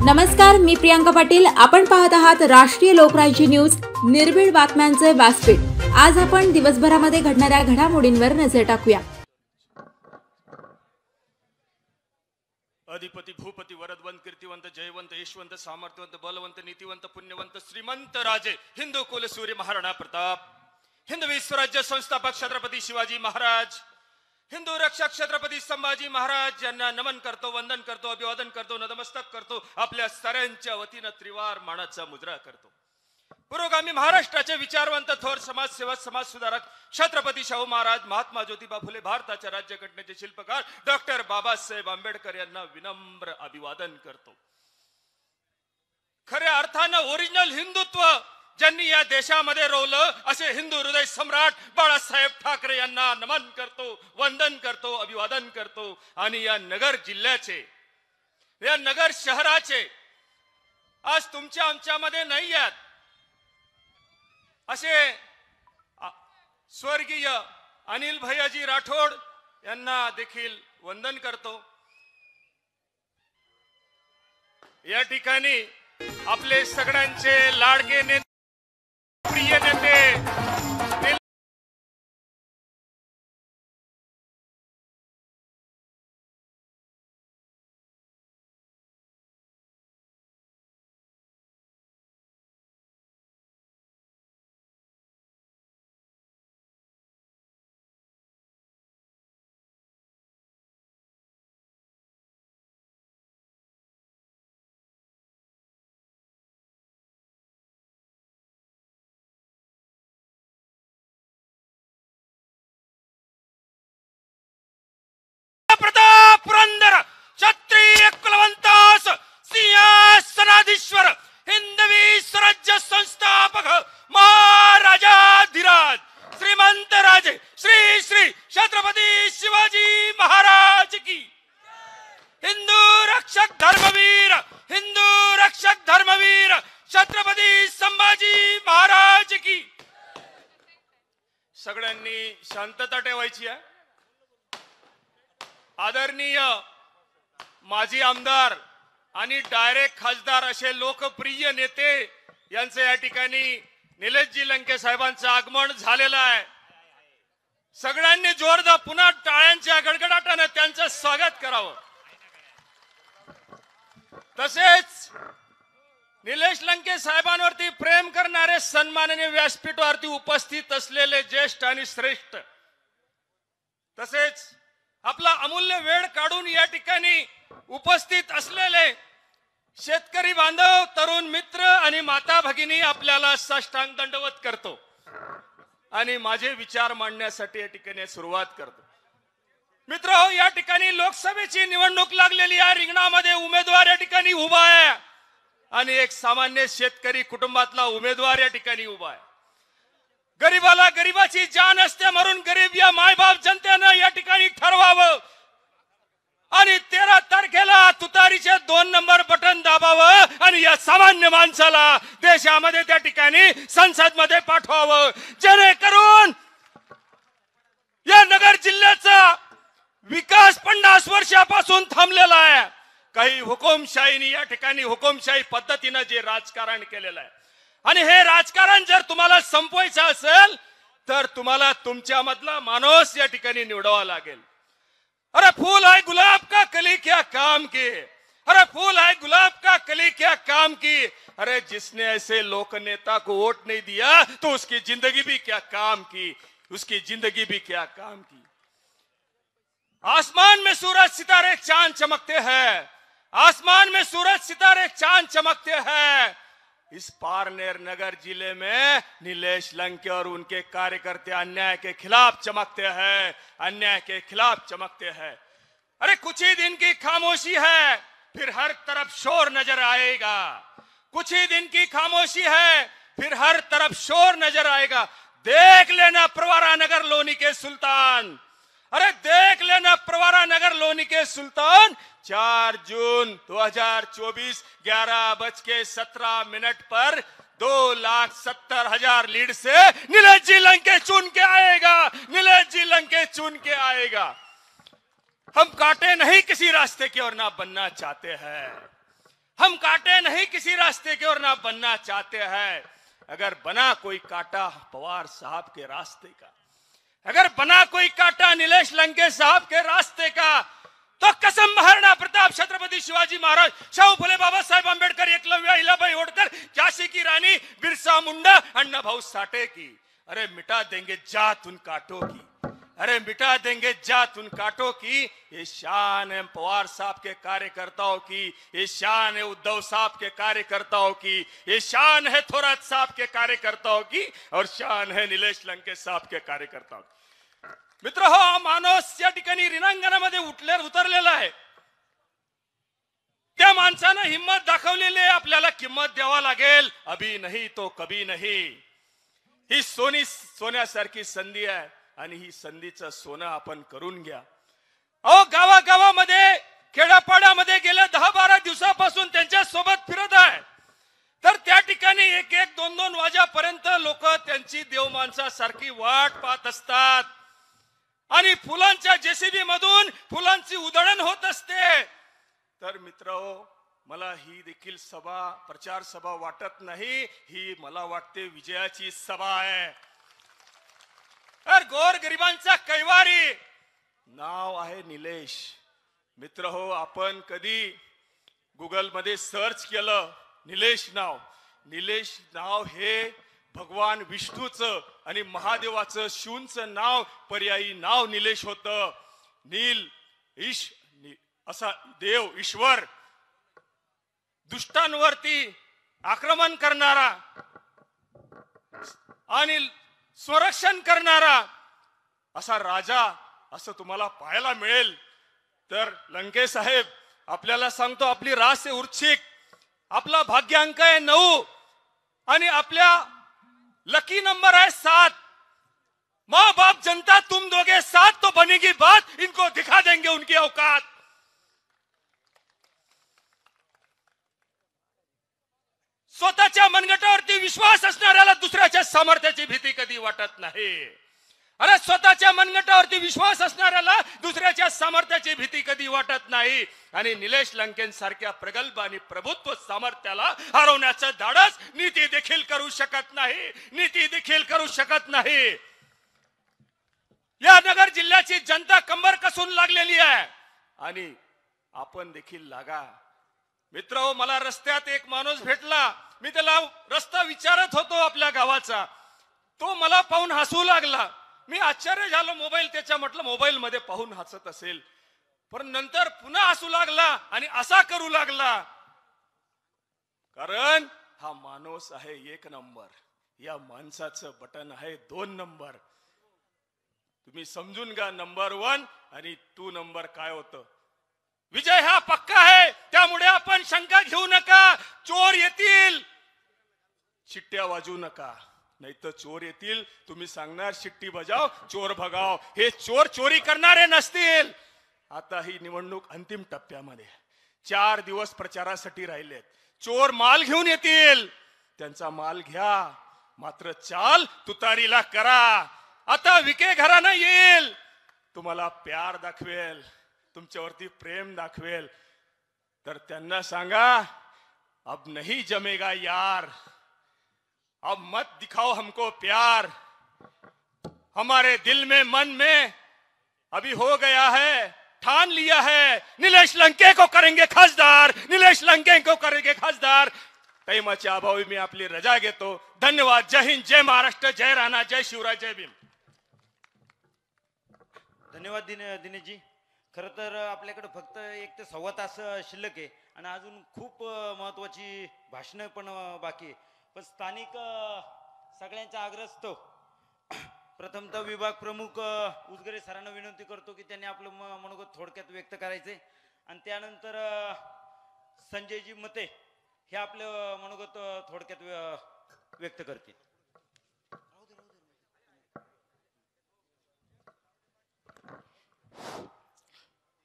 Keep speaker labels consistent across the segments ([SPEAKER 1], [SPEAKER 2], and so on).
[SPEAKER 1] नमस्कार, मी प्रियांका पाटील. आपण पाहत आहात राष्ट्रीय लोकराज्य न्यूज, निर्भीड बातम्यांचे व्यासपीठ. आज आपण दिवसभरामध्ये घडणाऱ्या घडामोडींवर नजर टाकूया.
[SPEAKER 2] अधिपती भूपती वरदवंत कीर्तिवंत जयवंत यशवंत सामर्थ्यवंत बलवंत नीतिवंत पुण्यवंत श्रीमंत राजे हिंदू कुल सूर्य महाराणा प्रताप, हिंदवी स्वराज्य संस्थापक छत्रपती शिवाजी महाराज, हिंदू रक्षक छत्रपती संभाजी महाराज यांना नमन करतो, वंदन करतो, अभिवादन करतो, नतमस्तक करतो. आपल्या साऱ्यांच्या वतीनं त्रिवार मानाचा मुद्रा करतो. पुरोगामी महाराष्ट्राचे विचारवंत थोर समाजसेवक समाज सुधारक छत्रपती शाहू महाराज, महात्मा ज्योतिबा फुले, भारताच्या राज्यघटनेचे शिल्पकार डॉक्टर बाबासाहेब आंबेडकर यांना विनम्र अभिवादन करतो. खऱ्या अर्थानं ओरिजिनल हिंदुत्व ज्यांनी या देशामध्ये रोवलं असे हिंदू हृदय सम्राट बाळासाहेब ठाकरे यांना नमन करतो, वंदन करतो, अभिवादन करतो. आणि या नगर जिल्ह्याचे, या नगर शहराचे आज तुमच्या आमच्यामध्ये नाही आहेत असे स्वर्गीय अनिल भैयाजी राठोड यांना देखील वंदन करतो. या ठिकाणी आपले सगळ्यांचे लाडके नेते, प्रिय नेते प्रताप पुरंदर क्षत्रिय कुलवंतास सिंहासनाधीश्वर हिंदवी स्वराज्य संस्थापक महाराजाधिराज श्रीमंत राजे श्री श्री छत्रपती शिवाजी महाराज की, हिंदू रक्षक धर्मवीर, हिंदू रक्षक धर्मवीर छत्रपती संभाजी महाराज की. सगळ्यांनी शांतता ठेवायची आहे. आदरणीय माजी आमदार आणि डायरेक्ट खासदार असे लोकप्रिय नेते यांचे या ठिकाणी निलेशजी लंके साहेबांचं आगमन झालेलं आहे. सगळ्यांनी जोरदार पुन्हा टाळ्यांच्या गडगडाटाने त्यांचं स्वागत करावं. तसेच निलेश लंके साहेबांवरती प्रेम करणारे सन्माननीय व्यासपीठावरती उपस्थित असलेले ज्येष्ठ आणि श्रेष्ठ, तसेच आपला अमूल्य वेळ काढून या ठिकाणी उपस्थित असलेले शेतकरी बांधव, तरुण मित्र आणि माता भगिनी आपल्याला साष्टांग दंडवत करतो आणि माझे विचार मांडण्यासाठी या ठिकाणी सुरुवात करतो. मित्र, या ठिकाणी लोकसभेची निवडणूक लागलेली आहे. रिंगणामध्ये उमेदवार या ठिकाणी उभा आहे आणि एक सामान्य शेतकरी कुटुंबातला उमेदवार या ठिकाणी उभा आहे. गरीबाला गरीबाची जान असते म्हणून गरीब या मायबाप जनतेनं या ठिकाणी ठरवावं आणि 13 तारखेला तुतारीचे 2 नंबर बटन दाबावं आणि या सामान्य माणसाला देशामध्ये त्या ठिकाणी संसद मध्ये पाठवावं, जेणेकरून या नगर जिल्ह्याचा विकास 50 वर्षापासून थांबलेला आहे. काही हुकुमशाहीने या ठिकाणी हुकुमशाही पद्धतीने जे राजकारण केलेलं आहे आणि हे राजकारण जर तुम्हाला संपवायचं असेल तर तुम्हाला तुमच्या मधला माणूस या ठिकाणी निवडावा लागेल. अरे फूल है गुलाब का कली क्या काम की, अरे फूल है गुलाब का कली क्या काम की. अरे जिसने ऐसे लोक नेता को वोट नहीं दिया तो उसकी जिंदगी भी क्या काम की, उसकी जिंदगी भी क्या काम की. आसमान में सूरज सितारे चांद चमकते हैं, आसमान में सूरज सितारे चांद चमकते हैं. इस पारनेर नगर जिले में नीलेश लंके और उनके कार्यकर्ते अन्याय के खिलाफ चमकते हैं, अन्याय के खिलाफ चमकते हैं. अरे कुछ ही दिन की खामोशी है, फिर हर तरफ शोर नजर आएगा. कुछ ही दिन की खामोशी है, फिर हर तरफ शोर नजर आएगा. देख लेना प्रवरा नगर लोनी के सुल्तान, अरे देख लेना प्रवरा नगर लोनी के सुल्तान. 4 जून 2024 11:17 पर 2,70,000 लीड से नीलेश जी लंके चुन के आएगा, नीलेश जी लंके चुन के आएगा. हम कांटे नहीं किसी रास्ते की ओर ना बनना चाहते हैं. हम काटे नहीं किसी रास्ते के और ना बनना चाहते हैं। अगर बना कोई काटा पवार साहब के रास्ते का, अगर बना कोई काटा नीलेश लंके साहब के रास्ते का, तो कसम महाराणा प्रताप, छत्रपति शिवाजी महाराज, शाहू फुले, बाबा साहेब आंबेडकर, एकलव्य, अहिल्याबाई होळकर, झांसी की रानी, बिरसा मुंडा, अण्णा भाऊ साठे की, अरे मिटा देंगे जात उन कांटों की, अरे मिटा देंगे जात उन कांटों की। ये शान है पवार साहब के कार्यकर्ताओं की, ये शान है उद्धव साहब के कार्यकर्ताओं की, ये शान है थोरात साहब के कार्यकर्ताओं की, और शान है नीलेश लंके साहब के कार्यकर्ताओं की। मित्र हो, माणूस या ठिकाणी रिणांगणामध्ये उतरलेला आहे। त्या माणसानं हिम्मत दाखवलेली आहे, आपल्याला किंमत द्यावा लागेल, अभी नहीं तो कभी नहीं। ही सोन्यासारखी संधी आहे आणि ही संधीचं सोनं आपण करून घ्या। अहो, गावागावामध्ये, खेड्यापाड्यामध्ये गेल्या 10-12 दिवसापासून त्यांच्या सोबत फिरत आहे, तर त्या ठिकाणी 1-1, 2-2 वाजेपर्यंत लोक त्यांची देव माणसासारखी वाट पाहत असतात आणि फुलांच्या जेसीबी मधून फुलांची उधळण होत असते। तर मित्रहो, मला ही देखील सभा प्रचार सभा वाटत नाही, ही मला वाटते विजयाची सभा आहे। तर गोर गरिबांचा कैवारी नाव आहे निलेश। मित्र हो, आपण कधी गुगल मध्ये सर्च केलं निलेश नाव हे भगवान विष्णूचं आणि महादेवाचं शिवचं नाव पर्यायी नाव निलेश होतं। नील असा देव ईश्वर, दुष्टांवरती आक्रमण करणारा आणि संरक्षण करणारा असा राजा असं तुम्हाला पाहायला मिळेल। तर लंके साहेब, आपल्याला सांगतो, आपली रास आहे उर्चिक, आपला भाग्यांक आहे 9 आणि आपल्या लकी नंबर है 7। माँ बाप जनता तुम दोगे साथ तो बनेगी बात, इनको दिखा देंगे उनकी औकात। स्वतःच्या मनगटावरती विश्वास असणाऱ्याला दुसऱ्याच्या सामर्थ्याची भीती कधी वाटत नाही। अरे, स्वतःच्या मनगटावरती विश्वास असणाऱ्याला दुसऱ्याच्या सामर्थ्याची भीती कधी वाटत नाही। आणि निलेश लंकेंसारख्या प्रगल्भ आणि प्रभुत्व सामर्थ्याला हरवण्याचं धाडस नीती देखील करू शकत नाही, नीती देखील करू शकत नाही। या नगर जिल्ह्याची जनता कंबर कसून लागलेली आहे आणि आपण देखील लागा। मित्र, मला रस्त्यात एक माणूस भेटला, मी त्याला रस्ता विचारत होतो आपल्या गावाचा, तो मला पाहून हसू लागला। मी आश्चर्य झालो, म्हटलं मोबाईल मध्ये पाहून हसत असेल, पण नंतर पुन्हा हसू लागला आणि असा करू लागला, कारण हा माणूस आहे 1 नंबर, या माणसाचं बटन आहे 2 नंबर। तुम्ही समजून घ्या, नंबर 1 आणि 2 नंबर काय होतं। विजय हा पक्का आहे, त्यामुळे आपण शंका घेऊ नका। चोर येतील, शिट्ट्या वाजवू नका, नाही तर चोर येतील, तुम्ही सांगणार शिट्टी बजाव, चोर भगाव। हे चोर चोरी करणारे नसतील। आता ही निवडणूक अंतिम टप्प्यामध्ये, 4 दिवस प्रचारासाठी राहिलेत। चोर माल घेऊन येतील, त्यांचा माल घ्या, मात्र चाल तुतारीला करा। आता विखे घराणं येईल, तुम्हाला प्यार दाखवेल, तुमच्यावरती प्रेम दाखवेल, तर त्यांना सांगा, अब नहीं जमेगा यार, अब मत दिखाओ हमको प्यार, हमारे दिल में मन में अभी हो गया है, ठान लिया है, नीलेश लंके को करेंगे खासदार, नीलेश लंके को करेंगे खासदार। टाइमाच्या अभावी मी आपली रजा घेतो। धन्यवाद। जय हिंद, जय महाराष्ट्र, जय राणा, जय शिवराय, जय भीम।
[SPEAKER 3] धन्यवाद दिनेशजी। खरं तर आपल्याकडे फक्त 1 ते सव्वा तास शिल्लक आहे आणि अजून खूप महत्त्वाची भाषणं पण बाकी आहे, पण स्थानिक सगळ्यांचा आग्रह प्रथमतः विभाग प्रमुख उजगरे सरांना विनंती करतो की त्यांनी आपलं मनोगत थोडक्यात व्यक्त करायचे आणि त्यानंतर संजयजी मते हे आपलं मनोगत थोडक्यात व्यक्त करतील।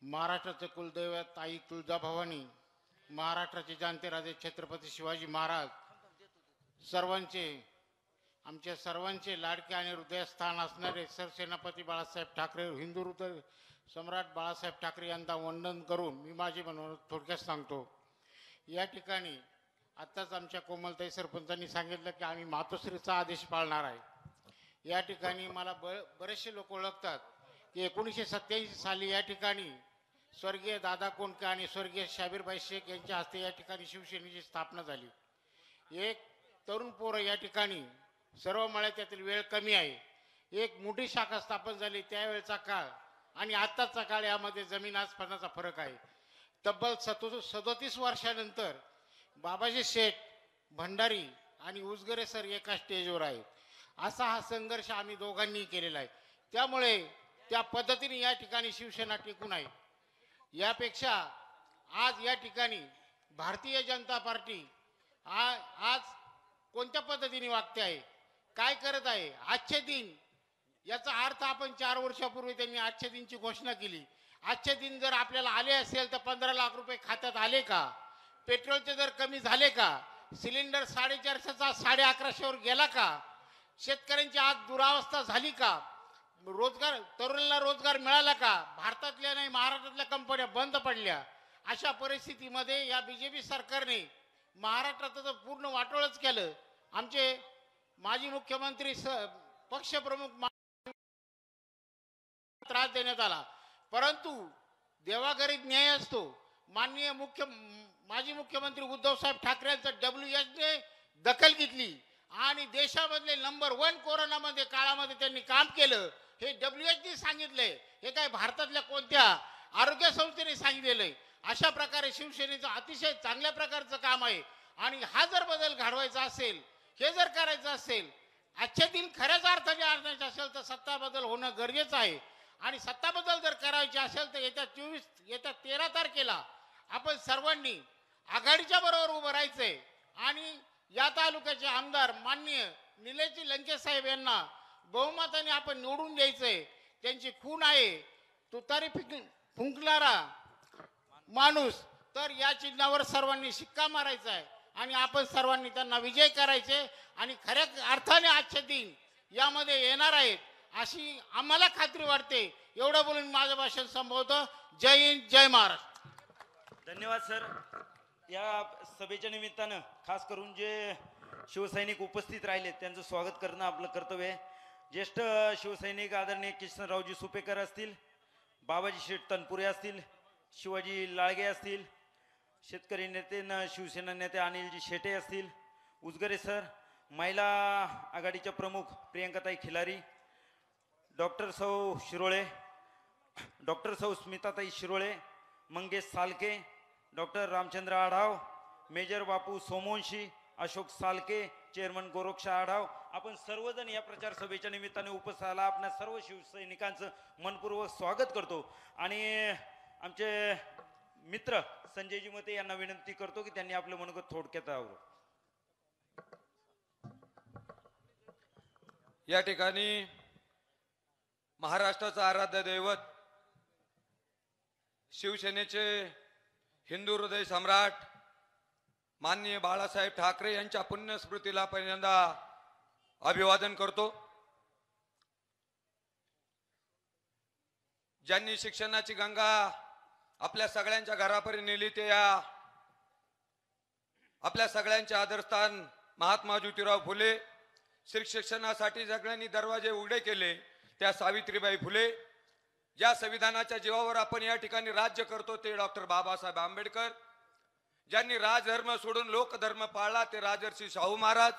[SPEAKER 4] महाराष्ट्राचे कुलदैवत आई तुळजाभवानी, महाराष्ट्राचे जाणते राजे छत्रपती शिवाजी महाराज, आमच्या सर्वांचे लाडके आणि हृदयस्थान असणारे सरसेनापती बाळासाहेब ठाकरे, हिंदू हृदय सम्राट बाळासाहेब ठाकरे यांना वंदन करून मी माझे मनोगत थोडक्यात सांगतो। या ठिकाणी आत्ताच आमच्या कोमलताई सरपंचांनी सांगितलं की आम्ही मातोश्रीचा आदेश पाळणार आहे. या ठिकाणी मला बरेचसे लोक ओळखतात की 1987 साली या ठिकाणी स्वर्गीय दादा कोंडके आणि स्वर्गीय शाबीरबाई शेख यांच्या हस्ते या ठिकाणी शिवसेनेची स्थापना झाली. एक तरुण पोरं या ठिकाणी सर्व मळ्यात त्यातील वेळ कमी आहे. एक मोठी शाखा स्थापन झाली त्यावेळचा काळ आणि आत्ताचा काळ यामध्ये जमीन आसमानाचा फरक आहे. तब्बल 37 वर्षानंतर बाबाजी शेठ, भंडारी आणि उजगरे सर एका स्टेजवर आहेत. असा हा संघर्ष आम्ही दोघांनी केलेला आहे. त्यामुळे त्या पद्धतीने या ठिकाणी शिवसेना टिकून आहे. यापेक्षा आज या ठिकाणी भारतीय जनता पार्टी आज कोणत्या पद्धतीने वागते आहे, काय करत आहे. आजचे दिन याचा अर्थ आपण 4 वर्षापूर्वी त्यांनी आजच्या दिनची घोषणा केली. आजचे दिन जर आपल्याला आले असेल तर 15 लाख रुपये खात्यात आले का? पेट्रोलचे दर कमी झाले का? सिलेंडर 450चा 1150वर गेला का? शेतकऱ्यांची आज दुरावस्था झाली का? रोजगार, तरुणांना रोजगार मिळाला का? भारतातल्या नाही महाराष्ट्रातल्या कंपन्या बंद पडल्या. अशा परिस्थितीमध्ये या बीजेपी सरकारने महाराष्ट्राचं पूर्ण वाटोळच केलं. आमचे माजी मुख्यमंत्री पक्षप्रमुख त्रास देण्यात आला, परंतु देवाघरी न्याय असतो. माननीय माजी मुख्यमंत्री उद्धव साहेब ठाकरे यांचं WHने दखल घेतली आणि देशामधले नंबर 1 कोरोनामध्ये काळामध्ये त्यांनी काम केलं. हे WHने सांगितलंय, हे काय भारतातल्या कोणत्या आरोग्य संस्थेने सांगितलेलं. अशा प्रकारे शिवसेनेचं अतिशय चांगल्या प्रकारचं काम आहे. आणि हा जर बदल घडवायचा असेल, हे जर करायचं असेल, आजच्या दिन खऱ्याच अर्थाने आणायचं असेल तर सत्ता बदल होणं गरजेचं आहे. आणि सत्ता बदल जर करायची असेल तर येत्या 13 तारखेला आपण सर्वांनी आघाडीच्या बरोबर उभं राहायचंय आणि या तालुक्याचे आमदार माननीय निलेशजी लंके साहेब यांना बहुमताने आपण निवडून द्यायचंय. त्यांची खून आहे तुतारी फुंकणारा माणूस, तर या चिन्हावर सर्वांनी शिक्का मारायचा आहे आणि आपण सर्वांनी त्यांना विजय करायचे आणि खऱ्या अर्थाने आजचे दिन यामध्ये येणार आहेत अशी आम्हाला खात्री वाटते. एवढं बोलून माझं भाषण संपवतो. जय हिंद, जय महाराष्ट्र.
[SPEAKER 3] धन्यवाद सर. या सभेच्या निमित्तानं खास करून जे शिवसैनिक उपस्थित राहिले त्यांचं स्वागत करणं आपलं कर्तव्य आहे. ज्येष्ठ शिवसैनिक आदरणीय किशनरावजी सुपेकर असतील, बाबाजी शेठ तनपुरे असतील, शिवाजी लाळगे असतील, शेतकरी नेते शिवसेना नेते अनिलजी शेटे असतील, उजगरे सर, महिला आघाडीच्या प्रमुख प्रियंकाताई खिलारी, डॉक्टर सौ स्मिताताई शिरोळे, मंगेश सालके, डॉक्टर रामचंद्र आढाव, मेजर बापू सोमवंशी, अशोक सालके, चेअरमन गोरक्षा आढाव, आपण सर्वजण या प्रचार सभेच्या निमित्ताने उपस्थित आला. आपल्या सर्व शिवसैनिकांचं मनपूर्वक स्वागत करतो आणि आमचे मित्र संजयजी मते यांना विनंती करतो की त्यांनी आपलं मनोगत थोडक्यात आवरो.
[SPEAKER 2] या ठिकाणी महाराष्ट्राचं आराध्य दैवत शिवसेनेचे हिंदू हृदय सम्राट माननीय बाळासाहेब ठाकरे यांच्या पुण्यस्मृतीला पहिल्यांदा अभिवादन करतो. ज्यांनी शिक्षणाची गंगा आपल्या सगळ्यांच्या घरापर्यंत नेली ते या आपल्या सगळ्यांचे आदरस्थान महात्मा ज्योतिराव फुले, शिक्षणासाठी सगळ्यांनी दरवाजे उघडे केले त्या सावित्रीबाई फुले, ज्या संविधानाच्या जीवावर आपण या ठिकाणी राज्य करतो ते डॉक्टर बाबासाहेब आंबेडकर, ज्यांनी राजधर्म सोडून लोकधर्म पाळला ते राजर्षी शाहू महाराज,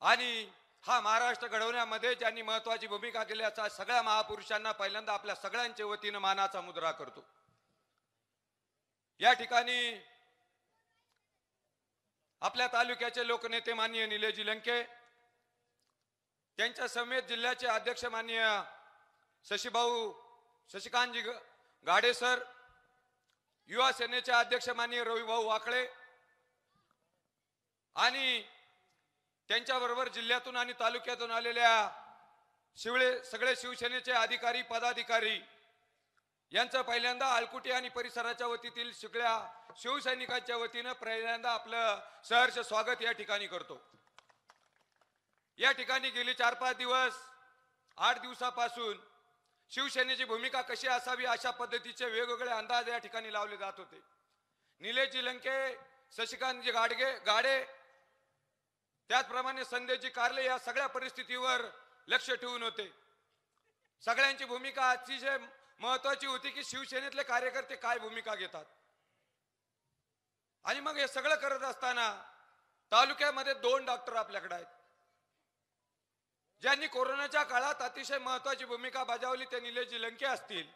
[SPEAKER 2] आणि हा महाराष्ट्र घडवण्यामध्ये ज्यांनी महत्वाची भूमिका केली अशा सगळ्या महापुरुषांना पहिल्यांदा आपल्या सगळ्यांच्या वतीनं मानाचा मुद्रा करतो. या ठिकाणी आपल्या तालुक्याचे लोकनेते माननीय निलेशजी लंके, त्यांच्या समेत जिल्ह्याचे अध्यक्ष माननीय शशिकांतजी गाडे सर, युवा सेनेचे अध्यक्ष माननीय रविभाऊ वाकळे आणि त्यांच्याबरोबर जिल्ह्यातून आणि तालुक्यातून आलेल्या सगळे शिवसेनेचे अधिकारी पदाधिकारी यांचं पहिल्यांदा आलकुटी आणि परिसराच्या वतीतील सगळ्या शिवसैनिकांच्या वतीनं पहिल्यांदा आपलं सहर्ष स्वागत या ठिकाणी करतो. या ठिकाणी गेली 4-5 दिवस 8 दिवसापासून शिवसेनेची भूमिका कशी असावी अशा पद्धतीचे वेगवेगळे अंदाज या ठिकाणी लावले जात होते.
[SPEAKER 5] निलेशजी लंके, शशिकांतजी गाडे, त्याचप्रमाणे संदेशजी कारले या सगळ्या परिस्थितीवर लक्ष ठेवून होते. सगळ्यांची भूमिका अतिशय महत्वाची होती की शिवसेनेतले कार्यकर्ते काय भूमिका घेतात. आणि मग हे सगळं करत असताना तालुक्यामध्ये 2 डॉक्टर आपल्याकडे आहेत ज्यांनी कोरोनाच्या काळात अतिशय महत्वाची भूमिका बजावली. ते निलेशजी लंके असतील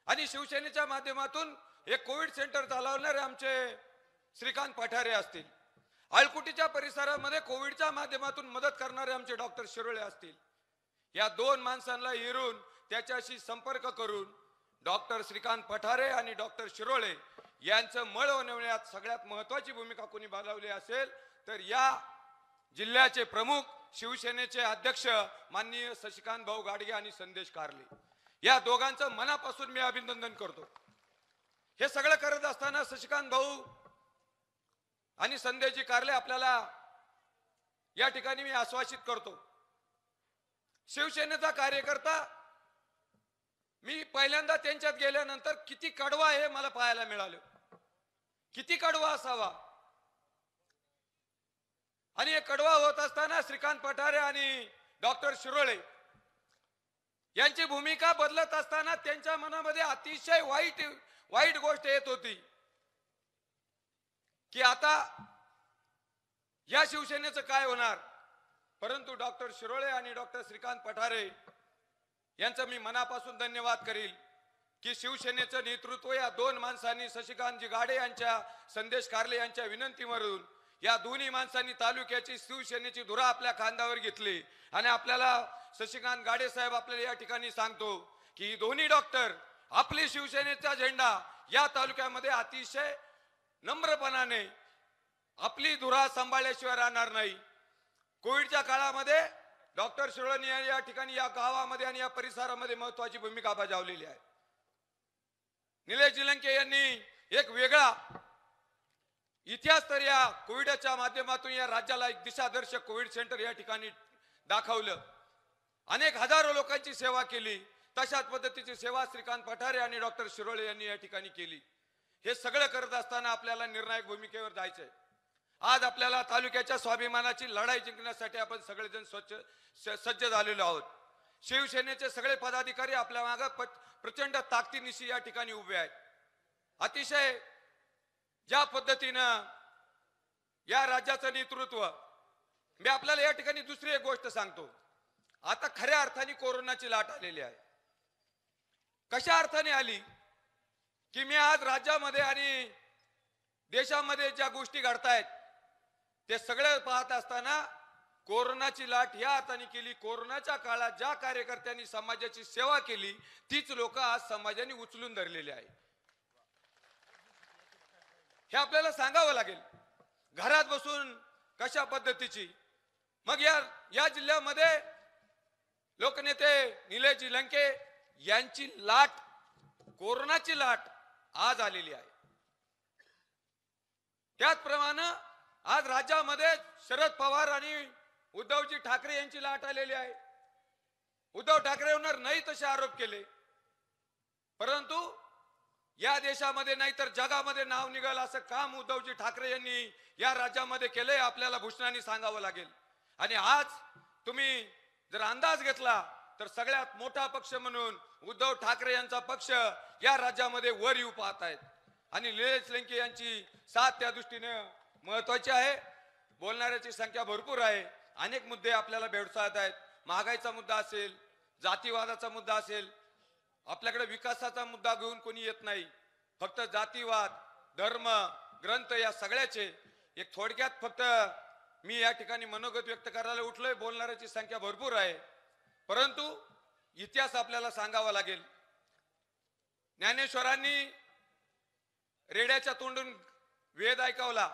[SPEAKER 5] आणि शिवसेनेच्या माध्यमातून एक कोविड सेंटर चालवणारे आमचे श्रीकांत पठारे असतील. आळकुटीच्या परिसरामध्ये कोविडच्या माध्यमातून मदत करणारे आमचे डॉक्टर शिरोळे असतील. या 2 माणसांना हिरून त्याच्याशी संपर्क करून डॉक्टर श्रीकांत पठारे आणि डॉक्टर शिरोळे यांचं मळ बनवण्यात सगळ्यात महत्वाची भूमिका कोणी बजावली असेल तर या जिल्ह्याचे प्रमुख शिवसेनेचे अध्यक्ष माननीय शशिकांत भाऊ गाडगे आणि संदेश कारले, या दोघांचं मनापासून मी अभिनंदन करतो. हे सगळं करत असताना शशिकांत भाऊ आणि संदेशजी कारले आपल्याला या ठिकाणी मी आश्वासित करतो, शिवसेनेचा कार्यकर्ता मी पहिल्यांदा त्यांच्यात गेल्यानंतर किती कडवा हे मला पाहायला मिळालं. किती कडवा असावा. आणि हे कडवा होत असताना श्रीकांत पठारे आणि डॉक्टर शिरोळे यांची भूमिका बदलत असताना त्यांच्या मनामध्ये अतिशय वाईट गोष्ट येत होती की आता या शिवसेनेचं काय होणार. परंतु डॉक्टर शिरोळे आणि डॉक्टर श्रीकांत पठारे यांचं मी मनापासून धन्यवाद करील की शिवसेनेचं नेतृत्व या 2 माणसांनी शशिकांतजी गाडे यांच्या संदेश कारले यांच्या विनंतीवरून या दोन्ही माणसांनी तालुक्याची शिवसेनेची धुरा आपल्या खांद्यावर घेतली. आणि आपल्याला शशिकांत गाडे साहेब आपल्याला या ठिकाणी सांगतो की दोन्ही डॉक्टर आपली शिवसेनेचा झेंडा या तालुक्यामध्ये अतिशय नम्रपणाने आपली धुरा सांभाळल्याशिवाय राहणार नाही. कोविडच्या काळामध्ये डॉक्टर शिरोळे या ठिकाणी या गावामध्ये आणि या परिसरामध्ये महत्वाची भूमिका बजावलेली आहे. निलेशजी लंके यांनी एक वेगळा इतिहास तर या कोविडच्या माध्यमातून या राज्याला एक दिशादर्शक कोविड सेंटर या ठिकाणी दाखवलं. अनेक हजारो लोकांची सेवा केली. तशाच पद्धतीची सेवा श्रीकांत पठारे आणि डॉक्टर शिरोळे यांनी या ठिकाणी केली. हे सगळं करत असताना आपल्याला निर्णायक भूमिकेवर जायचंय. आज आपल्याला तालुक्याच्या स्वाभिमानाची लढाई जिंकण्यासाठी आपण सगळेजण सज्ज झालेलो आहोत. शिवसेनेचे सगळे पदाधिकारी आपल्या मागे प्रचंड ताकदीनिशी या ठिकाणी उभे आहेत. अतिशय ज्या पद्धतीनं या राज्याचं नेतृत्व. मी आपल्याला या ठिकाणी दुसरी एक गोष्ट सांगतो. आता खऱ्या अर्थाने कोरोनाची लाट आलेली आहे. कशा अर्थाने आली की मी आज राज्यामध्ये आणि देशामध्ये ज्या गोष्टी घडतायत ते सगळे पाहत असताना कोरोनाची लाट या अर्थाने केली. कोरोनाच्या काळात ज्या कार्यकर्त्यांनी समाजाची सेवा केली तीच लोक आज समाजाने उचलून धरलेली आहे. हे आपल्याला सांगावं लागेल. घरात बसून कशा पद्धतीची. मग या जिल्ह्यामध्ये लोकनेते निलेशजी लंके यांची लाट, कोरोनाची लाट आज आलेली आहे. त्याचप्रमाणे आज राज्यामध्ये शरद पवार आणि उद्धवजी ठाकरे यांची लाट आलेली आहे. उद्धव ठाकरे होणार नाही तसे आरोप केले. परंतु या देशामध्ये नाही तर जगामध्ये नाव निघाल असं काम उद्धवजी ठाकरे यांनी या राज्यामध्ये केलंय. आपल्याला भूषणाने सांगावं लागेल. आणि आज तुम्ही जर अंदाज घेतला तर सगळ्यात मोठा पक्ष म्हणून उद्धव ठाकरे यांचा पक्ष या राज्यामध्ये वर येऊ पाहत आहेत. आणि निलेश लंके यांची साथ त्या दृष्टीने महत्वाची आहे. बोलणाऱ्याची संख्या भरपूर आहे. अनेक मुद्दे आपल्याला भेडसावत आहेत. महागाईचा मुद्दा असेल, जातीवादाचा मुद्दा असेल. आपल्याकडे विकासाचा मुद्दा घेऊन कोणी येत नाही. फक्त जातीवाद, धर्म, ग्रंथ या सगळ्याचे एक थोडक्यात फक्त मी या ठिकाणी मनोगत व्यक्त करायला उठलोय. बोलणाऱ्याची संख्या भरपूर आहे. परंतु इतिहास आपल्याला सांगावा लागेल. ज्ञानेश्वरांनी रेड्याच्या तोंडून वेद ऐकवला.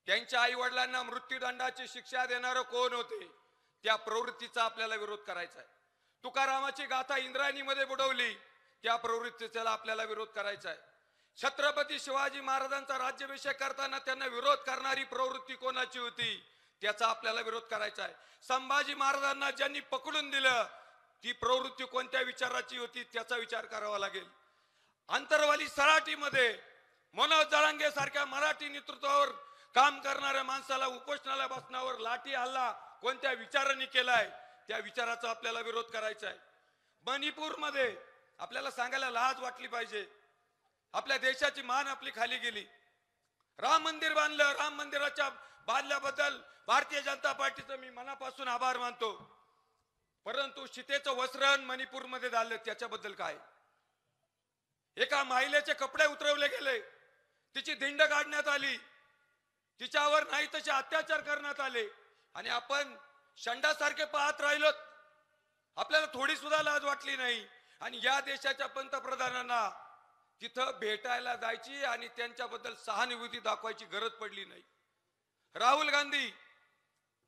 [SPEAKER 5] त्यांच्या आई वडिलांना मृत्यूदंडाची शिक्षा देणारं कोण होते त्या प्रवृत्तीचा आपल्याला विरोध करायचा आहे. तुकारामाची गाथा इंद्रायणीमध्ये बुडवली त्या प्रवृत्तीचा आपल्याला विरोध करायचा आहे. छत्रपती शिवाजी महाराजांचा राज्याभिषेक करताना त्यांना विरोध करणारी प्रवृत्ती कोणाची होती त्याचा आपल्याला विरोध करायचा आहे. संभाजी महाराजांना ज्यांनी पकडून दिलं ती प्रवृत्ती कोणत्या विचाराची होती त्याचा विचार करावा लागेल. अंतरवाली सराटीमध्ये मनोज जरांगे सारख्या मराठी नेतृत्वावर काम करणाऱ्या माणसाला उपोषणाला बसण्यावर लाठी हल्ला कोणत्या विचारांनी केलाय, त्या विचाराचा आपल्याला विरोध करायचा आहे. मणिपूरमध्ये आपल्याला सांगायला लाज वाटली पाहिजे. आपल्या देशाची मान आपली खाली गेली. राम मंदिर बांधलं, राम मंदिराच्या बांधल्याबद्दल भारतीय जनता पार्टीचं मी मनापासून आभार मानतो. परंतु सीतेचं वस्त्रण मणिपूरमध्ये झालं, त्याच्याबद्दल काय? एका महिलेचे कपडे उतरवले गेले, तिची धिंड काढण्यात आली, तिच्यावर नाही तसे अत्याचार करण्यात आले आणि आपण शंडासारखे पाहत राहिलो. आपल्याला थोडी सुद्धा लाज वाटली नाही. आणि या देशाच्या पंतप्रधानांना तिथं भेटायला जायची आणि त्यांच्याबद्दल सहानुभूती दाखवायची गरज पडली नाही. राहुल गांधी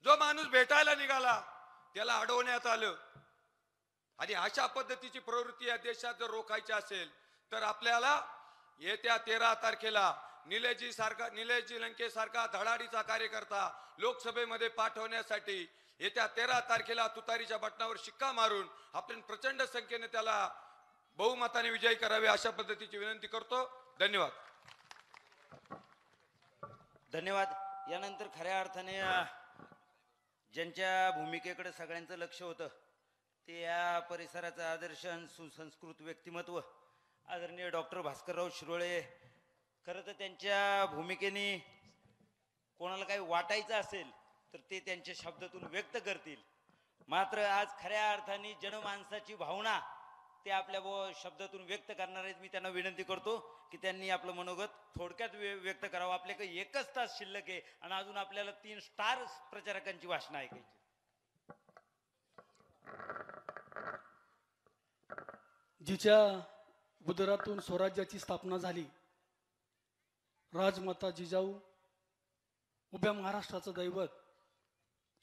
[SPEAKER 5] जो माणूस भेटायला निघाला त्याला अडवण्यात आलं. आणि अशा पद्धतीची प्रवृत्ती या देशात जर रोखायची असेल तर आपल्याला येत्या 13 तारखेला निलेशजी लंके सारखा धडाडीचा कार्यकर्ता लोकसभेमध्ये पाठवण्यासाठी येत्या 13 तारखेला तुतारीच्या बटनावर शिक्का मारून आपण प्रचंड संख्येने त्याला बहुमताने विजयी करावे अशा पद्धतीची विनंती करतो. धन्यवाद.
[SPEAKER 3] धन्यवाद. यानंतर खऱ्या अर्थाने ज्यांच्या भूमिकेकडे सगळ्यांचं लक्ष होतं ते या परिसराचं आदर्श आणि सुसंस्कृत व्यक्तिमत्व आदरणीय डॉक्टर भास्करराव शिरोळे. खरं तर त्यांच्या भूमिकेने कोणाला काही वाटायचं असेल तर ते त्यांच्या शब्दातून व्यक्त करतील. मात्र आज खऱ्या अर्थाने जनमानसाची भावना ते आपल्या शब्दातून व्यक्त करणार आहेत. मी त्यांना विनंती करतो की त्यांनी आपलं मनोगत थोडक्यात व्यक्त करावं. आपल्याकडे 1 तास शिल्लक आहे आणि अजून आपल्याला 3 स्टार प्रचारकांची भाषणं ऐकायची.
[SPEAKER 6] जिच्या उदरातून स्वराज्याची स्थापना झाली, राजमाता जिजाऊ, उभ्या महाराष्ट्राचं दैवत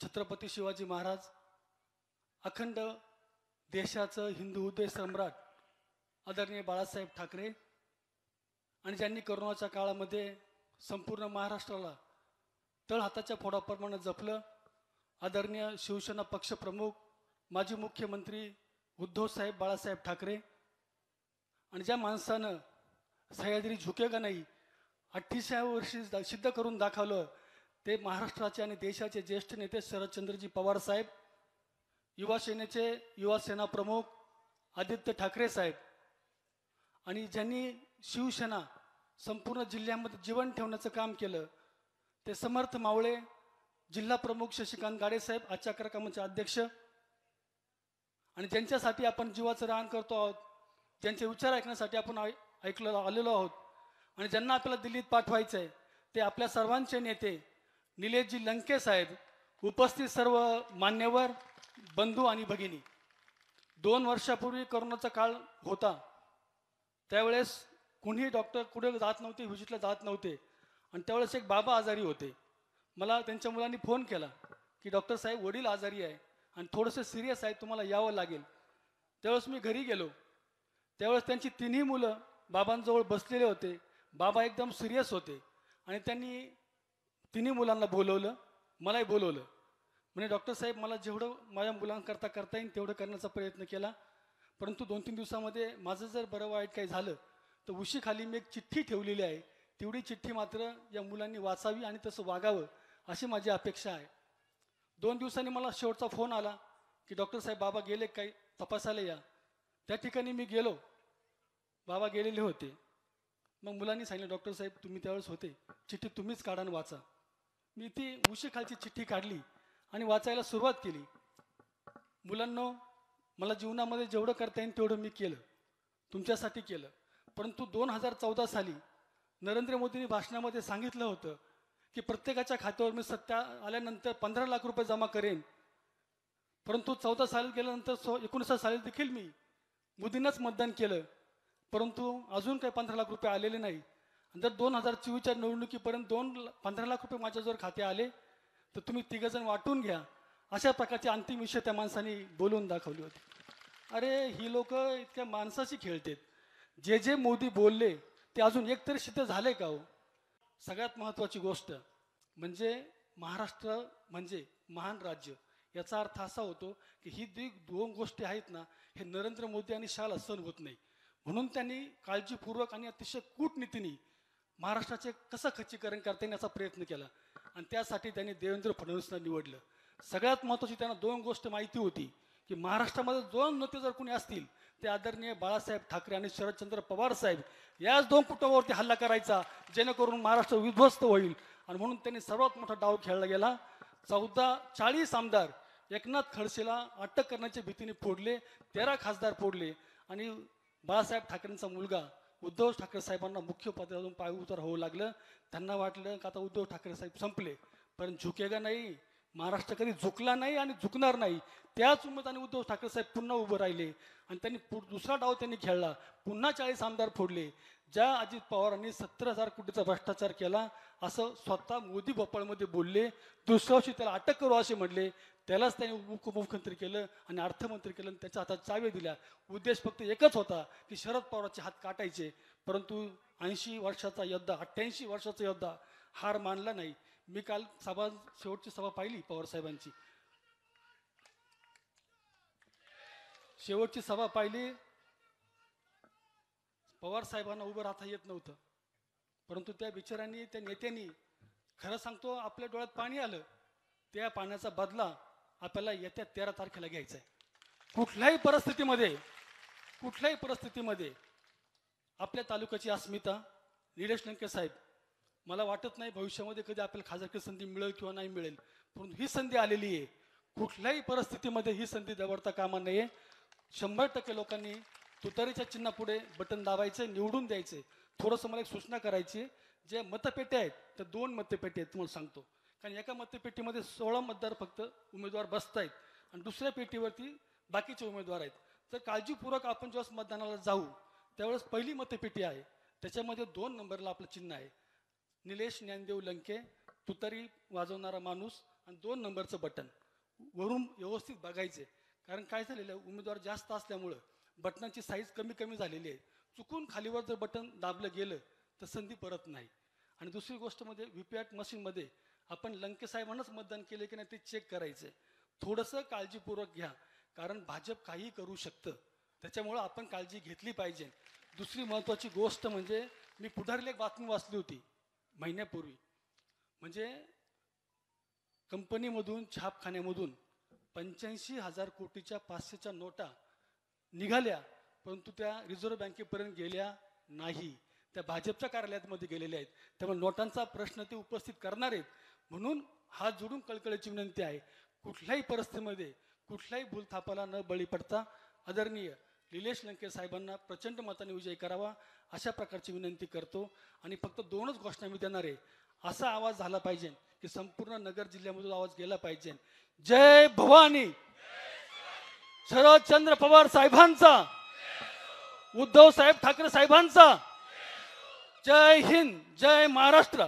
[SPEAKER 6] छत्रपती शिवाजी महाराज, अखंड देशाचं हिंदू हृदय सम्राट आदरणीय बाळासाहेब ठाकरे, आणि ज्यांनी करोनाच्या काळामध्ये संपूर्ण महाराष्ट्राला तळहाताच्या फोडाप्रमाणे जपलं, आदरणीय शिवसेना पक्षप्रमुख माजी मुख्यमंत्री उद्धवसाहेब बाळासाहेब ठाकरे. आणि ज्या माणसानं सह्याद्री झुकेगा नाही 38व्या वर्षी सिद्ध करून दाखवलं ते महाराष्ट्राचे आणि देशाचे ज्येष्ठ नेते शरदचंद्रजी पवार साहेब, युवा सेनेचे युवा सेना प्रमुख आदित्य ठाकरे साहेब, आणि ज्यांनी शिवसेना संपूर्ण जिल्ह्यामध्ये जीवन ठेवण्याचं काम केलं ते समर्थ मावळे, जिल्हा प्रमुख शशिकांत गाडे साहेब, आजच्या कार्यक्रमाचे अध्यक्ष. आणि ज्यांच्यासाठी आपण जीवाचं रान करतो आहोत, ज्यांचे विचार ऐकण्यासाठी आपण आलेलो आहोत आणि ज्यांना आपल्याला दिल्लीत पाठवायचं आहे ते आपल्या सर्वांचे नेते निलेशजी लंके साहेब, उपस्थित सर्व मान्यवर बंधू आणि भगिनी. 2 वर्षापूर्वी करोनाचा काळ होता, त्यावेळेस कुणीही डॉक्टर कुठे जात नव्हते, व्हिजिटला जात नव्हते. आणि त्यावेळेस एक बाबा आजारी होते. मला त्यांच्या मुलांनी फोन केला की डॉक्टर साहेब वडील आजारी आहे आणि थोडंसं सिरियस आहे, तुम्हाला यावं लागेल. त्यावेळेस मी घरी गेलो. त्यावेळेस त्यांची 3ही मुलं बाबांजवळ बसलेले होते. बाबा एकदम सिरियस होते आणि त्यांनी 3ही मुलांना बोलवलं, मलाही बोलवलं. म्हणजे डॉक्टर साहेब मला जेवढं माझ्या मुलांकरता करता येईल तेवढं करण्याचा प्रयत्न केला. परंतु 2-3 दिवसामध्ये माझं जर बरं वाईट काही झालं तर उशीखाली मी एक चिठ्ठी ठेवलेली आहे, तेवढी चिठ्ठी मात्र या मुलांनी वाचावी आणि तसं वागावं अशी माझी अपेक्षा आहे. 2 दिवसांनी मला शेवटचा फोन आला की डॉक्टर साहेब बाबा गेले, काही तपासायला या. त्या ठिकाणी मी गेलो, बाबा गेलेले होते. मग मुलांनी सांगितलं डॉक्टर साहेब तुम्ही त्यावेळेस होते, चिठ्ठी तुम्हीच काढा आणि वाचा. मी ती उशीखालची चिठ्ठी काढली आणि वाचायला सुरुवात केली. मुलांनो, मला जीवनामध्ये जेवढं करता येईल तेवढं मी केलं, तुमच्यासाठी केलं. परंतु 2014 साली नरेंद्र मोदींनी भाषणामध्ये सांगितलं होतं की प्रत्येकाच्या खात्यावर मी सत्ता आल्यानंतर 15 लाख रुपये जमा करेन. परंतु 14 साली गेल्यानंतर 19 साली देखील मी मोदींनाच मतदान केलं, परंतु अजून काही 15 लाख रुपये आलेले नाही. जर 2024च्या निवडणुकीपर्यंत 15 लाख रुपये माझ्याजवळ खाते आले तर तुम्ही 3 जण वाटून घ्या, अशा प्रकारचे अंतिम विषय त्या माणसाने बोलून दाखवले होते. अरे ही लोक इतक्या माणसाशी खेळतात. जे मोदी बोलले ते अजून एक तरी सिद्ध झाले का हो? सगळ्यात महत्त्वाची गोष्ट म्हणजे महाराष्ट्र म्हणजे महान राज्य, याचा अर्थ असा होतो की ही 2 गोष्टी आहेत ना, हे नरेंद्र मोदी आणि शाहला सहन होत नाही. म्हणून त्यांनी काळजीपूर्वक आणि अतिशय कूटनीतीने महाराष्ट्राचे कसं खच्चीकरण करता येईल याचा प्रयत्न केला आणि त्यासाठी त्यांनी देवेंद्र फडणवीसला निवडलं. सगळ्यात महत्त्वाची त्यांना 2 गोष्ट माहिती होती की महाराष्ट्रामध्ये 2 नेते जर कोणी असतील ते आदरणीय बाळासाहेब ठाकरे आणि शरदचंद्र पवार साहेब, याच 2 कुटुंबावरती हल्ला करायचा जेणेकरून महाराष्ट्र विध्वस्त होईल. आणि म्हणून त्यांनी सर्वात मोठा डाव खेळला गेला. 40 आमदार एकनाथ खडसेला अटक करण्याच्या भीतीने फोडले, 13 खासदार फोडले आणि बाळासाहेब ठाकरेंचा मुलगा उद्धव ठाकरे साहेबांना मुख्य पदावरून पायउतार होऊ लागलं. त्यांना वाटलं का आता उद्धव ठाकरे साहेब संपले, पण झुकेगा नाही. महाराष्ट्र कधी झुकला नाही आणि झुकणार नाही. त्याच उमेदवाराने उद्धव ठाकरे साहेब पुन्हा उभं राहिले आणि त्यांनी दुसरा डाव त्यांनी खेळला. पुन्हा 40 आमदार फोडले. ज्या अजित पवारांनी 70,000 कोटीचा भ्रष्टाचार केला असं स्वतः मोदी भोपाळमध्ये बोलले, दुसऱ्या वर्षी त्याला अटक करू असे म्हटले, त्यालाच त्यांनी उपमुख्यमंत्री केलं आणि अर्थमंत्री केलं आणि त्याच्या हातात चाव्या दिल्या. उद्देश फक्त एकच होता की शरद पवारांचे हात काटायचे. परंतु 80 वर्षाचा योद्धा, 88 वर्षाचा योद्धा हार मानला नाही. मी काल शेवटची सभा पाहिली पवार साहेबांची, शेवटची सभा पाहिली. पवार साहेबांना उभं राहता येत नव्हतं, परंतु त्या बिचाऱ्यांनी, त्या नेत्यांनी, खरं सांगतो आपल्या डोळ्यात पाणी आलं. त्या पाण्याचा बदला आपल्याला येत्या 13 तारखेला घ्यायचा आहे. कुठल्याही परिस्थितीमध्ये आपल्या तालुक्याची अस्मिता, निलेश लंके साहेब, मला वाटत नाही भविष्यामध्ये कधी आपल्याला खासदारकी संधी मिळेल किंवा नाही मिळेल, परंतु ही संधी आलेली आहे. कुठल्याही परिस्थितीमध्ये ही संधी दवडता कामा नये. 100% लोकांनी तुतारीच्या चिन्हापुढे बटन दाबायचं, निवडून द्यायचे. थोडंसं मला एक सूचना करायची, जे मतपेट्या आहेत त्या 2 मतपेट्या आहेत तुम्हाला सांगतो. कारण एका मतपेटीमध्ये 16 मतदार फक्त उमेदवार बसत आहेत आणि दुसऱ्या पेटीवरती बाकीचे उमेदवार आहेत. तर काळजीपूर्वक आपण जेव्हा मतदानाला जाऊ त्यावेळेस पहिली मतपेटी आहे, त्याच्यामध्ये 2 नंबरला आपलं चिन्ह आहे, निलेश ज्ञानदेव लंके, तुतारी वाजवणारा माणूस आणि 2 नंबरचं बटन. वरून व्यवस्थित बघायचे, कारण काय झालेलं आहे, उमेदवार जास्त असल्यामुळं बटनाची साईज कमी झालेली आहे. चुकून खालीवर जर बटन दाबलं गेलं तर संधी परत नाही. आणि दुसरी गोष्ट म्हणजे व्हीपीपॅट मशीनमध्ये आपण लंके साहेबांनाच मतदान केले की नाही ते चेक करायचे. थोडंसं काळजीपूर्वक घ्या, कारण भाजप काही करू शकतं, त्याच्यामुळं आपण काळजी घेतली पाहिजे. दुसरी महत्त्वाची गोष्ट म्हणजे मी पुढारीला एक बातमी वाचली होती महिन्यापूर्वी, म्हणजे कंपनीमधून, छापखान्यामधून 85,000 कोटीच्या 500च्या नोटा निघाल्या, परंतु त्या रिझर्व्ह बँकेपर्यंत गेल्या नाही, त्या भाजपच्या कार्यालयामध्ये गेलेल्या आहेत. त्यामुळे नोटांचा प्रश्न ते उपस्थित करणार आहेत. म्हणून हात जोडून कळकळीची विनंती आहे, कुठल्याही परिस्थितीमध्ये कुठल्याही भूलथापाला न बळी पडता आदरणीय निलेश लंके साहेबांना प्रचंड मताने विजयी करावा अशा प्रकारची विनंती करतो. आणि फक्त 2च घोषणा मी देणार आहे. असा आवाज झाला पाहिजे की संपूर्ण नगर जिल्ह्यामधून आवाज गेला पाहिजे, जय भवानी, शरदचंद्र पवार साहेबांचा, उद्धव साहेब ठाकरे साहेबांचा, जय हिंद, जय महाराष्ट्र.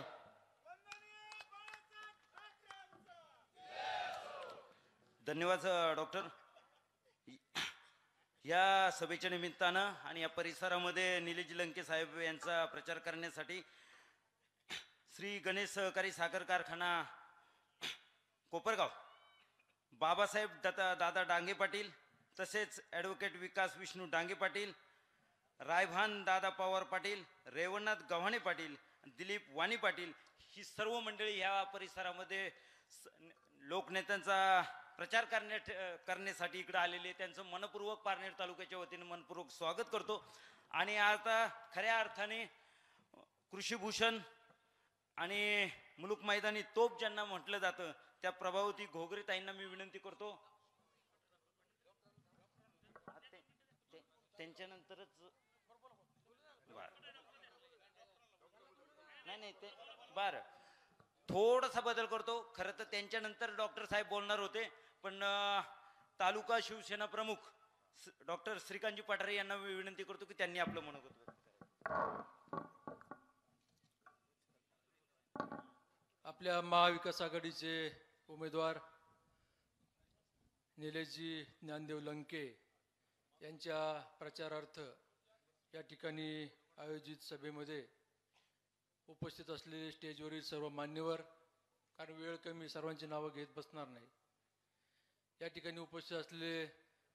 [SPEAKER 3] धन्यवाद डॉक्टर. या सभेच्या निमित्तानं आणि या परिसरामध्ये निलेश लंके साहेब यांचा प्रचार करण्यासाठी श्री गणेश सहकारी साखर कारखाना कोपरगाव, बाबासाहेब दादा डांगे पाटील, तसेच ॲडव्होकेट विकास विष्णू डांगे पाटील, रायभान दादा पवार पाटील, रेवणनाथ गव्हाणे पाटील, दिलीप वाणी पाटील, ही सर्व मंडळी ह्या परिसरामध्ये लोकनेत्यांचा प्रचार करण्यासाठी इकडे आलेले, त्यांचं मनपूर्वक पारनेर तालुक्याच्या वतीने मनपूर्वक स्वागत करतो. आणि आता खऱ्या अर्थाने कृषीभूषण आणि मुलुक मैदानी तोप ज्यांना म्हटलं जातं त्या प्रभावती घोगरे ताईंना मी विनंती करतो. त्यांच्यानंतरच नाही ते बर थोडासा बदल करतो. खरं तर त्यांच्यानंतर डॉक्टर साहेब बोलणार होते, पण तालुका शिवसेना प्रमुख डॉक्टर श्रीकांतजी पठारे यांना मी विनंती करतो की त्यांनी आपलं मनोगत व्यक्त करावं.
[SPEAKER 7] आपल्या महाविकास आघाडीचे उमेदवार निलेशजी ज्ञानदेव लंके यांच्या प्रचारार्थ या ठिकाणी आयोजित सभेमध्ये उपस्थित असलेले स्टेजवरील सर्व मान्यवर, कारण वेळ कमी, सर्वांची नावं घेत बसणार नाही. या ठिकाणी उपस्थित असलेले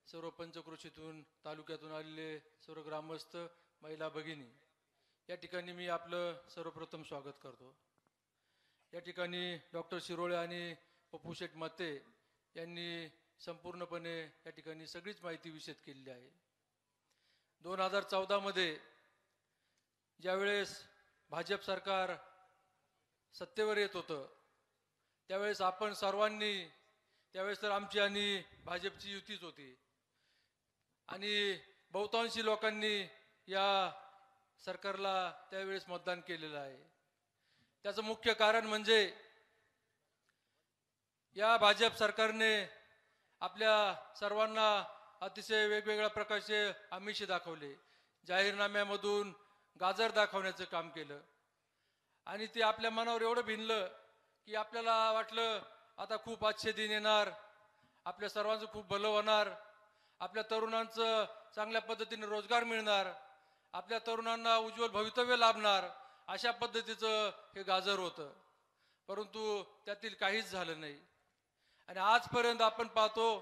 [SPEAKER 7] सर्व पंचक्रोशीतून, तालुक्यातून आलेले सर्व ग्रामस्थ, महिला भगिनी, या ठिकाणी मी आपलं सर्वप्रथम स्वागत करतो. या ठिकाणी डॉक्टर शिरोळे आणि पप्पू शेठ मते यांनी संपूर्णपणे या ठिकाणी सगळीच माहिती विशद केलेली आहे. 2014 मध्ये ज्यावेळेस भाजप सरकार सत्तेवर येत होतं त्यावेळेस आपण सर्वांनी, त्यावेळेस तर आमची आणि भाजपची युतीच होती आणि बहुतांशी लोकांनी या सरकारला त्यावेळेस मतदान केलेलं आहे. त्याचं मुख्य कारण म्हणजे या भाजप सरकारने आपल्या सर्वांना अतिशय वेगवेगळ्या प्रकारचे आमिष दाखवले. जाहीरनाम्यामधून गाजर दाखवण्याचं काम केलं आणि ते आपल्या मनावर एवढं भिनलं की आपल्याला वाटलं आता खूप अच्छे दिन येणार, आपल्या सर्वांचं खूप भलं होणार, आपल्या तरुणांचं चांगल्या पद्धतीने रोजगार मिळणार, आपल्या तरुणांना उज्ज्वल भवितव्य लाभणार, अशा पद्धतीचं हे गाजर होतं. परंतु त्यातील काहीच झालं नाही आणि आजपर्यंत आपण पाहतो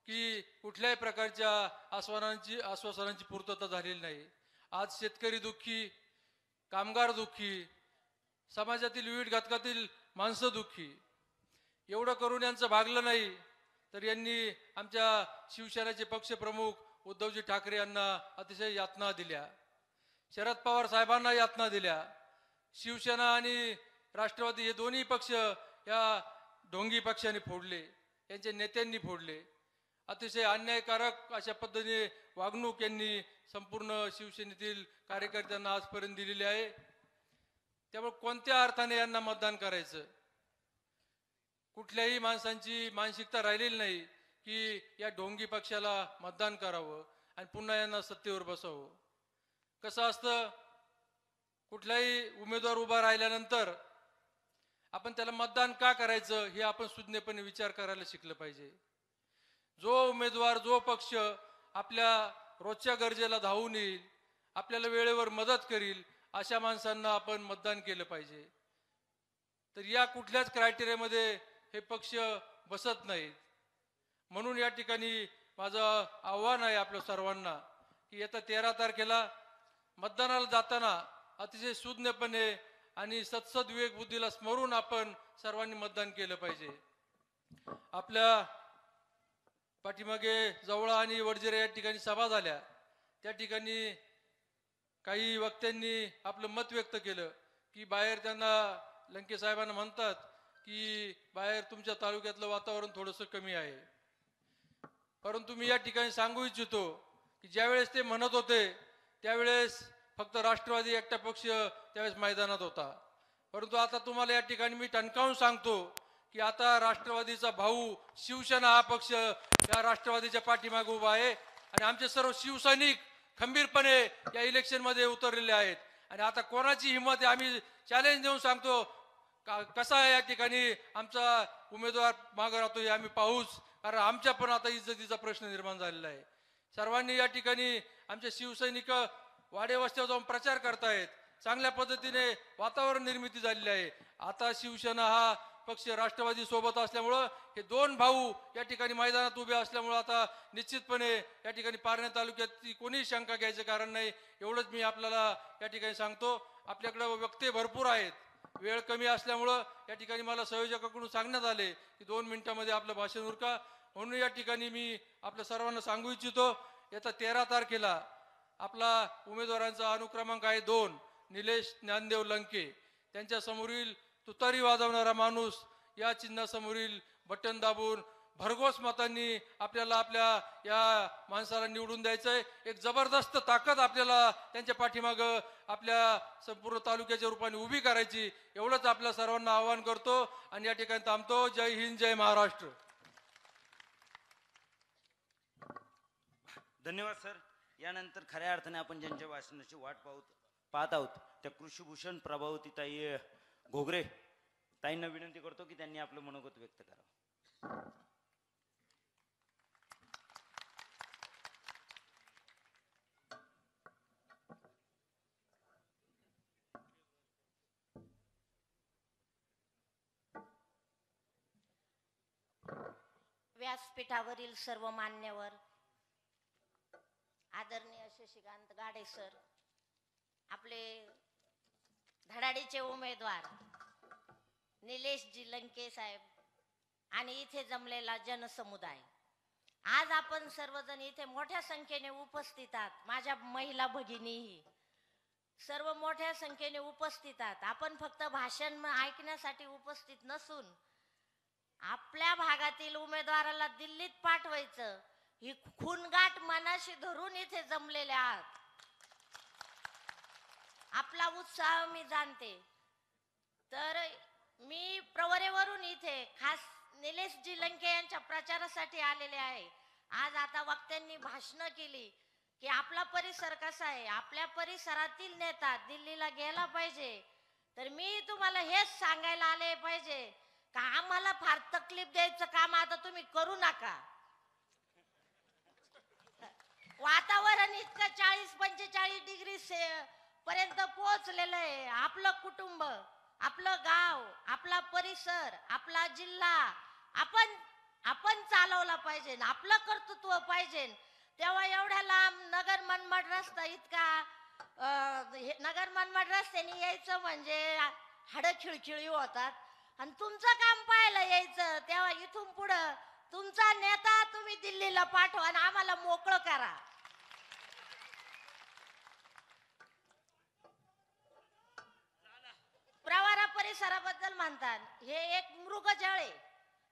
[SPEAKER 7] की कुठल्याही प्रकारच्या आश्वासनांची पूर्तता झालेली नाही. आज शेतकरी दुःखी, कामगार दुःखी, समाजातील विविध घटकातील माणसं दुःखी. एवढं करून यांचं भागलं नाही तर यांनी आमच्या शिवसेनेचे पक्षप्रमुख उद्धवजी ठाकरे यांना अतिशय यातना दिल्या, शरद पवार साहेबांना यातना दिल्या. शिवसेना आणि राष्ट्रवादी हे दोन्ही पक्ष या ढोंगी पक्षांनी फोडले, यांच्या नेत्यांनी फोडले. अतिशय अन्यायकारक अशा पद्धतीने वागणूक यांनी संपूर्ण शिवसेनेतील कार्यकर्त्यांना आजपर्यंत दिलेली आहे. त्यामुळे कोणत्या अर्थाने यांना मतदान करायचं? कुठल्याही माणसांची मानसिकता राहिलेली नाही की या ढोंगी पक्षाला मतदान करावं आणि पुन्हा यांना सत्तेवर बसावं. कसं असतं, कुठलाही उमेदवार उभा राहिल्यानंतर आपण त्याला मतदान का करायचं हे आपण सुज्ञपणे विचार करायला शिकलं पाहिजे. जो उमेदवार, जो पक्ष आपल्या रोजच्या गरजेला धावून येईल, आपल्याला वेळेवर मदत करील, अशा माणसांना आपण मतदान केलं पाहिजे. तर या कुठल्याच क्रायटेरियामध्ये हे पक्ष बसत नाहीत. म्हणून या ठिकाणी माझं आव्हान आहे आपल्या सर्वांना की येत्या 13 तारखेला मतदानाला जाताना अतिशय सुज्ञपणे आणि सत्सद विवेक बुद्धीला स्मरून आपण सर्वांनी मतदान केलं पाहिजे. आपल्या पाठीमागे जवळा आणि वडजिरे या ठिकाणी सभा झाल्या. त्या ठिकाणी काही वक्त्यांनी आपलं मत व्यक्त केलं की बाहेर त्यांना लंके साहेबांना म्हणतात की बाहेर तुमच्या तालुक्यातलं वातावरण थोडंसं कमी आहे. परंतु मी या ठिकाणी सांगू इच्छितो की ज्यावेळेस ते म्हणत होते त्यावेळेस फक्त राष्ट्रवादी एकटा पक्ष त्यावेळेस मैदानात होता. परंतु आता तुम्हाला या ठिकाणी मी ठणकावून सांगतो की आता राष्ट्रवादीचा भाऊ शिवसेना हा पक्ष या राष्ट्रवादीच्या पाठीमागे उभा आहे आणि आमचे सर्व शिवसैनिक खंबीरपणे या इलेक्शन मध्ये उतरलेले आहेत. आणि आता कोणाची हिंमत आहे, आम्ही चॅलेंज देऊन सांगतो कसा आहे या ठिकाणी आमचा उमेदवार मागे राहतो हे आम्ही पाहूच, कारण आमच्या पण आता इज्जतीचा प्रश्न निर्माण झालेला आहे. सर्वांनी या ठिकाणी आमचे शिवसैनिक वाडे वस्त्यावर जाऊन प्रचार करतायत, चांगल्या पद्धतीने वातावरण निर्मिती झालेली आहे. आता शिवसेना हा पक्ष राष्ट्रवादी सोबत असल्यामुळं हे दोन भाऊ या ठिकाणी मैदानात उभे असल्यामुळं आता निश्चितपणे या ठिकाणी पारनेर तालुक्यात कोणीही शंका घ्यायचं कारण नाही. एवढंच मी आपल्याला या ठिकाणी सांगतो. आपल्याकडे वक्ते भरपूर आहेत, वेळ कमी असल्यामुळं या ठिकाणी मला संयोजकाकडून सांगण्यात आले की 2 मिनिटांमध्ये आपलं भाषण उरका. म्हणून या ठिकाणी मी आपल्या सर्वांना सांगू इच्छितो, येत्या 13 तारखेला आपला उमेदवारांचा अनुक्रमांक आहे 2, निलेश ज्ञानदेव लंके. त्यांच्या समोरील तुतारी वाजवणारा माणूस या चिन्हासमोरील बटन दाबून भरघोस मतांनी आपल्याला आपल्या या माणसाला निवडून द्यायचंय. एक जबरदस्त ताकद आपल्याला त्यांच्या पाठीमागं आपल्या संपूर्ण तालुक्याच्या रूपाने उभी करायची. एवढंच आपल्या सर्वांना आवाहन करतो आणि या ठिकाणी थांबतो. जय हिंद, जय महाराष्ट्र.
[SPEAKER 3] धन्यवाद सर. यानंतर खऱ्या अर्थाने आपण ज्यांच्या भाषणाची वाट पाहत आहोत त्या कृषीभूषण प्रभावतीताई घोगरे ताईंना विनंती करतो की त्यांनी आपलं मनोगत व्यक्त करावं.
[SPEAKER 8] व्यासपीठावरील सर्व मान्यवर, आदरणीय शशिकांत गाडे सर, आपले धडाडीचे उमेदवार निलेशजी लंके साहेब आणि इथे जमलेला जनसमुदाय, आज आपण सर्वजण इथे मोठ्या संख्येने उपस्थित आहात. माझ्या महिला भगिनीही सर्व मोठ्या संख्येने उपस्थित आहात. आपण फक्त भाषण ऐकण्यासाठी उपस्थित नसून आपल्या भागातील उमेदवाराला दिल्लीत पाठवायचं ही खूनगाठ मनाशी धरून इथे जमलेले आहात. आपला उत्साह मी जाणते. तर मी प्रवरेवरून इथे खास निलेशजी लंके यांच्या प्रचारासाठी आलेले आहे. आज आता वक्त्यांनी भाषणं केली की आपला परिसर कसा आहे, आपल्या परिसरातील नेता दिल्लीला गेला पाहिजे. तर मी तुम्हाला हेच सांगायला आले पाहिजे का आम्हाला फार तकलीफ द्यायचं काम आता तुम्ही करू नका. वातावरण इतकं 40-45 डिग्री पर्यंत पोहोचलेलं आहे. आपलं कुटुंब, आपलं गाव, आपला परिसर, आपला जिल्हा आपण चालवला पाहिजे, आपलं कर्तृत्व पाहिजे. तेव्हा एवढ्या लांब नगर मनमाड रस्ता इतका नगर मनमाड रस्त्याने यायचं म्हणजे हाडं खिळखिळी होतात. आणि तुमचं काम पाहायला यायचं तेव्हा इथून पुढं तुमचा नेता तुम्ही दिल्लीला पाठवा आणि आम्हाला मोकळं करा. प्रवारा परिसराबद्दल म्हणतात हे एक मृगजळ आहे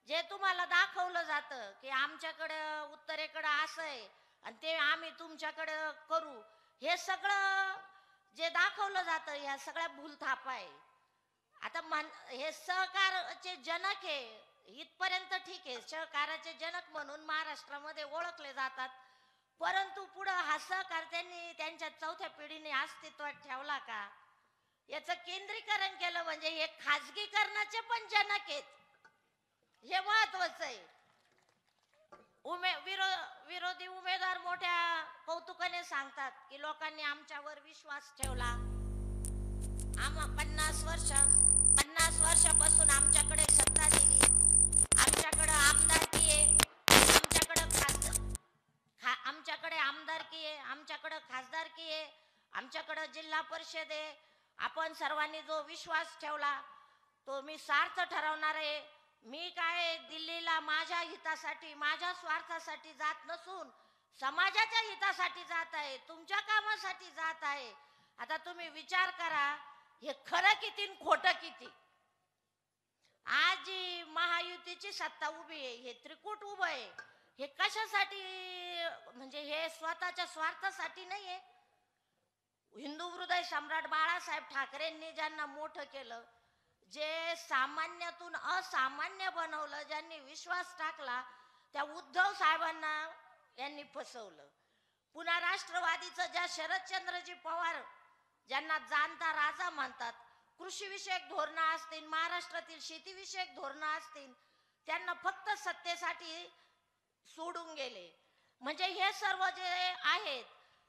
[SPEAKER 8] जे तुम्हाला दाखवलं जातं की आमच्याकडं उत्तरेकडं असं आहे आणि ते आम्ही तुमच्याकडं करू. हे सगळं जे दाखवलं जातं ह्या सगळ्या भूलथापा आहे. आता हे सहकाराचे जनक आहे इथपर्यंत ठीक आहे, सहकाराचे जनक म्हणून महाराष्ट्रामध्ये ओळखले जातात. परंतु पुढं हा सहकार त्यांनी त्यांच्या चौथ्या पिढीने अस्तित्वात ठेवला का, याचं केंद्रीकरण केलं म्हणजे हे खाजगीकरणाचे पण जनक आहेत. हे महत्वाचं आहे. विरोधी उमेदवार मोठ्या कौतुकाने सांगतात की लोकांनी आमच्यावर विश्वास ठेवला. 50 वर्षापासून आमच्याकडे सत्ता दिली, आमच्याकडे आमदारकी आहे, आमच्याकडे आमदारकी आहे, आमच्याकडे खासदारकी आहे, आमच्याकडे जिल्हा परिषद आहे. आपण सर्वांनी जो विश्वास ठेवला तो मी सार्थ ठरवणार आहे. मी काय दिल्लीला माझ्या हितासाठी माझ्या स्वार्थासाठी जात नसून समाजाच्या हितासाठी जात आहे, तुमच्या कामासाठी जात आहे. आता तुम्ही विचार करा हे खरं किती आणि खोटं किती. आज जी महायुतीची सत्ता उभी आहे, हे त्रिकूट उभं आहे, हे कशासाठी म्हणजे हे स्वतःच्या स्वार्थासाठी नाहीये. हिंदू हृदय सम्राट बाळासाहेब ठाकरेंनी ज्यांना मोठं केलं, जे सामान्यातून असामान्य बनवलं, ज्यांनी विश्वास टाकला, त्या उद्धव साहेबांना यांनी फसवलं. पुन्हा राष्ट्रवादीचं ज्या शरदचंद्रजी पवार ज्यांना जाणता राजा म्हणतात, कृषी विषयक धोरणं असतील, महाराष्ट्रातील शेतीविषयक धोरणं असतील, त्यांना फक्त सत्तेसाठी सोडून गेले. म्हणजे हे सर्व जे आहेत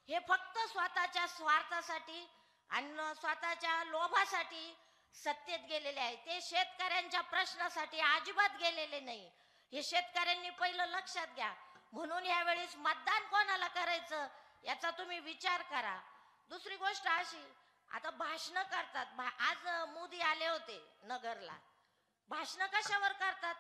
[SPEAKER 8] हे फक्त स्वतःच्या स्वार्थासाठी आणि स्वतःच्या लोभासाठी सत्तेत गेलेले आहे. ते शेतकऱ्यांच्या प्रश्नासाठी अजिबात गेलेले नाही. हे शेतकऱ्यांनी पहिलं लक्षात घ्या. म्हणून यावेळेस मतदान कोणाला करायचं याचा तुम्ही विचार करा. दुसरी गोष्ट अशी, आता भाषण करतात. आज मोदी आले होते नगरला. भाषण कशावर करतात?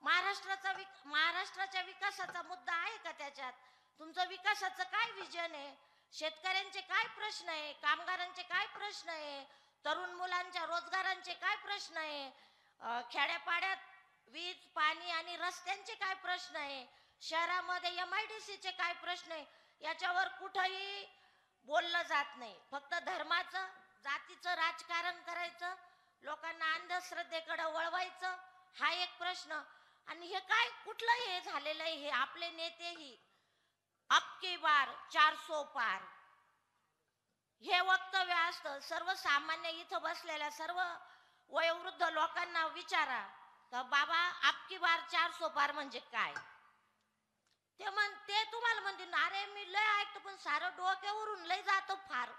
[SPEAKER 8] महाराष्ट्राच्या विकासाचा मुद्दा आहे का त्याच्यात? तुमचं विकासाचं काय विजन आहे? शेतकऱ्यांचे काय प्रश्न आहे? कामगारांचे काय प्रश्न आहे? तरुण मुलांच्या रोजगारांचे काय प्रश्न आहे? खेड्यापाड्यात वीज, पाणी आणि रस्त्यांचे काय प्रश्न आहे? शहरामध्ये MIDCचे काय प्रश्न आहे? याच्यावर कुठेही बोललं जात नाही. फक्त धर्माचं, जातीचं राजकारण करायचं, लोकांना अंधश्रद्धेकडे वळवायचं, हा एक प्रश्न. आणि हे काय कुठलं हे झालेलं आहे? हे आपले नेतेही अब की बार 400 पार हे वक्तव्य असतं. सर्वसामान्य इथं बसलेल्या सर्व वयोवृद्ध लोकांना विचारा तर बाबा अब की बार 400 पार म्हणजे काय? ते तुम्हाला म्हणतील अरे मी लय ऐकतो पण सारं डोक्यावरून लय जातो फार.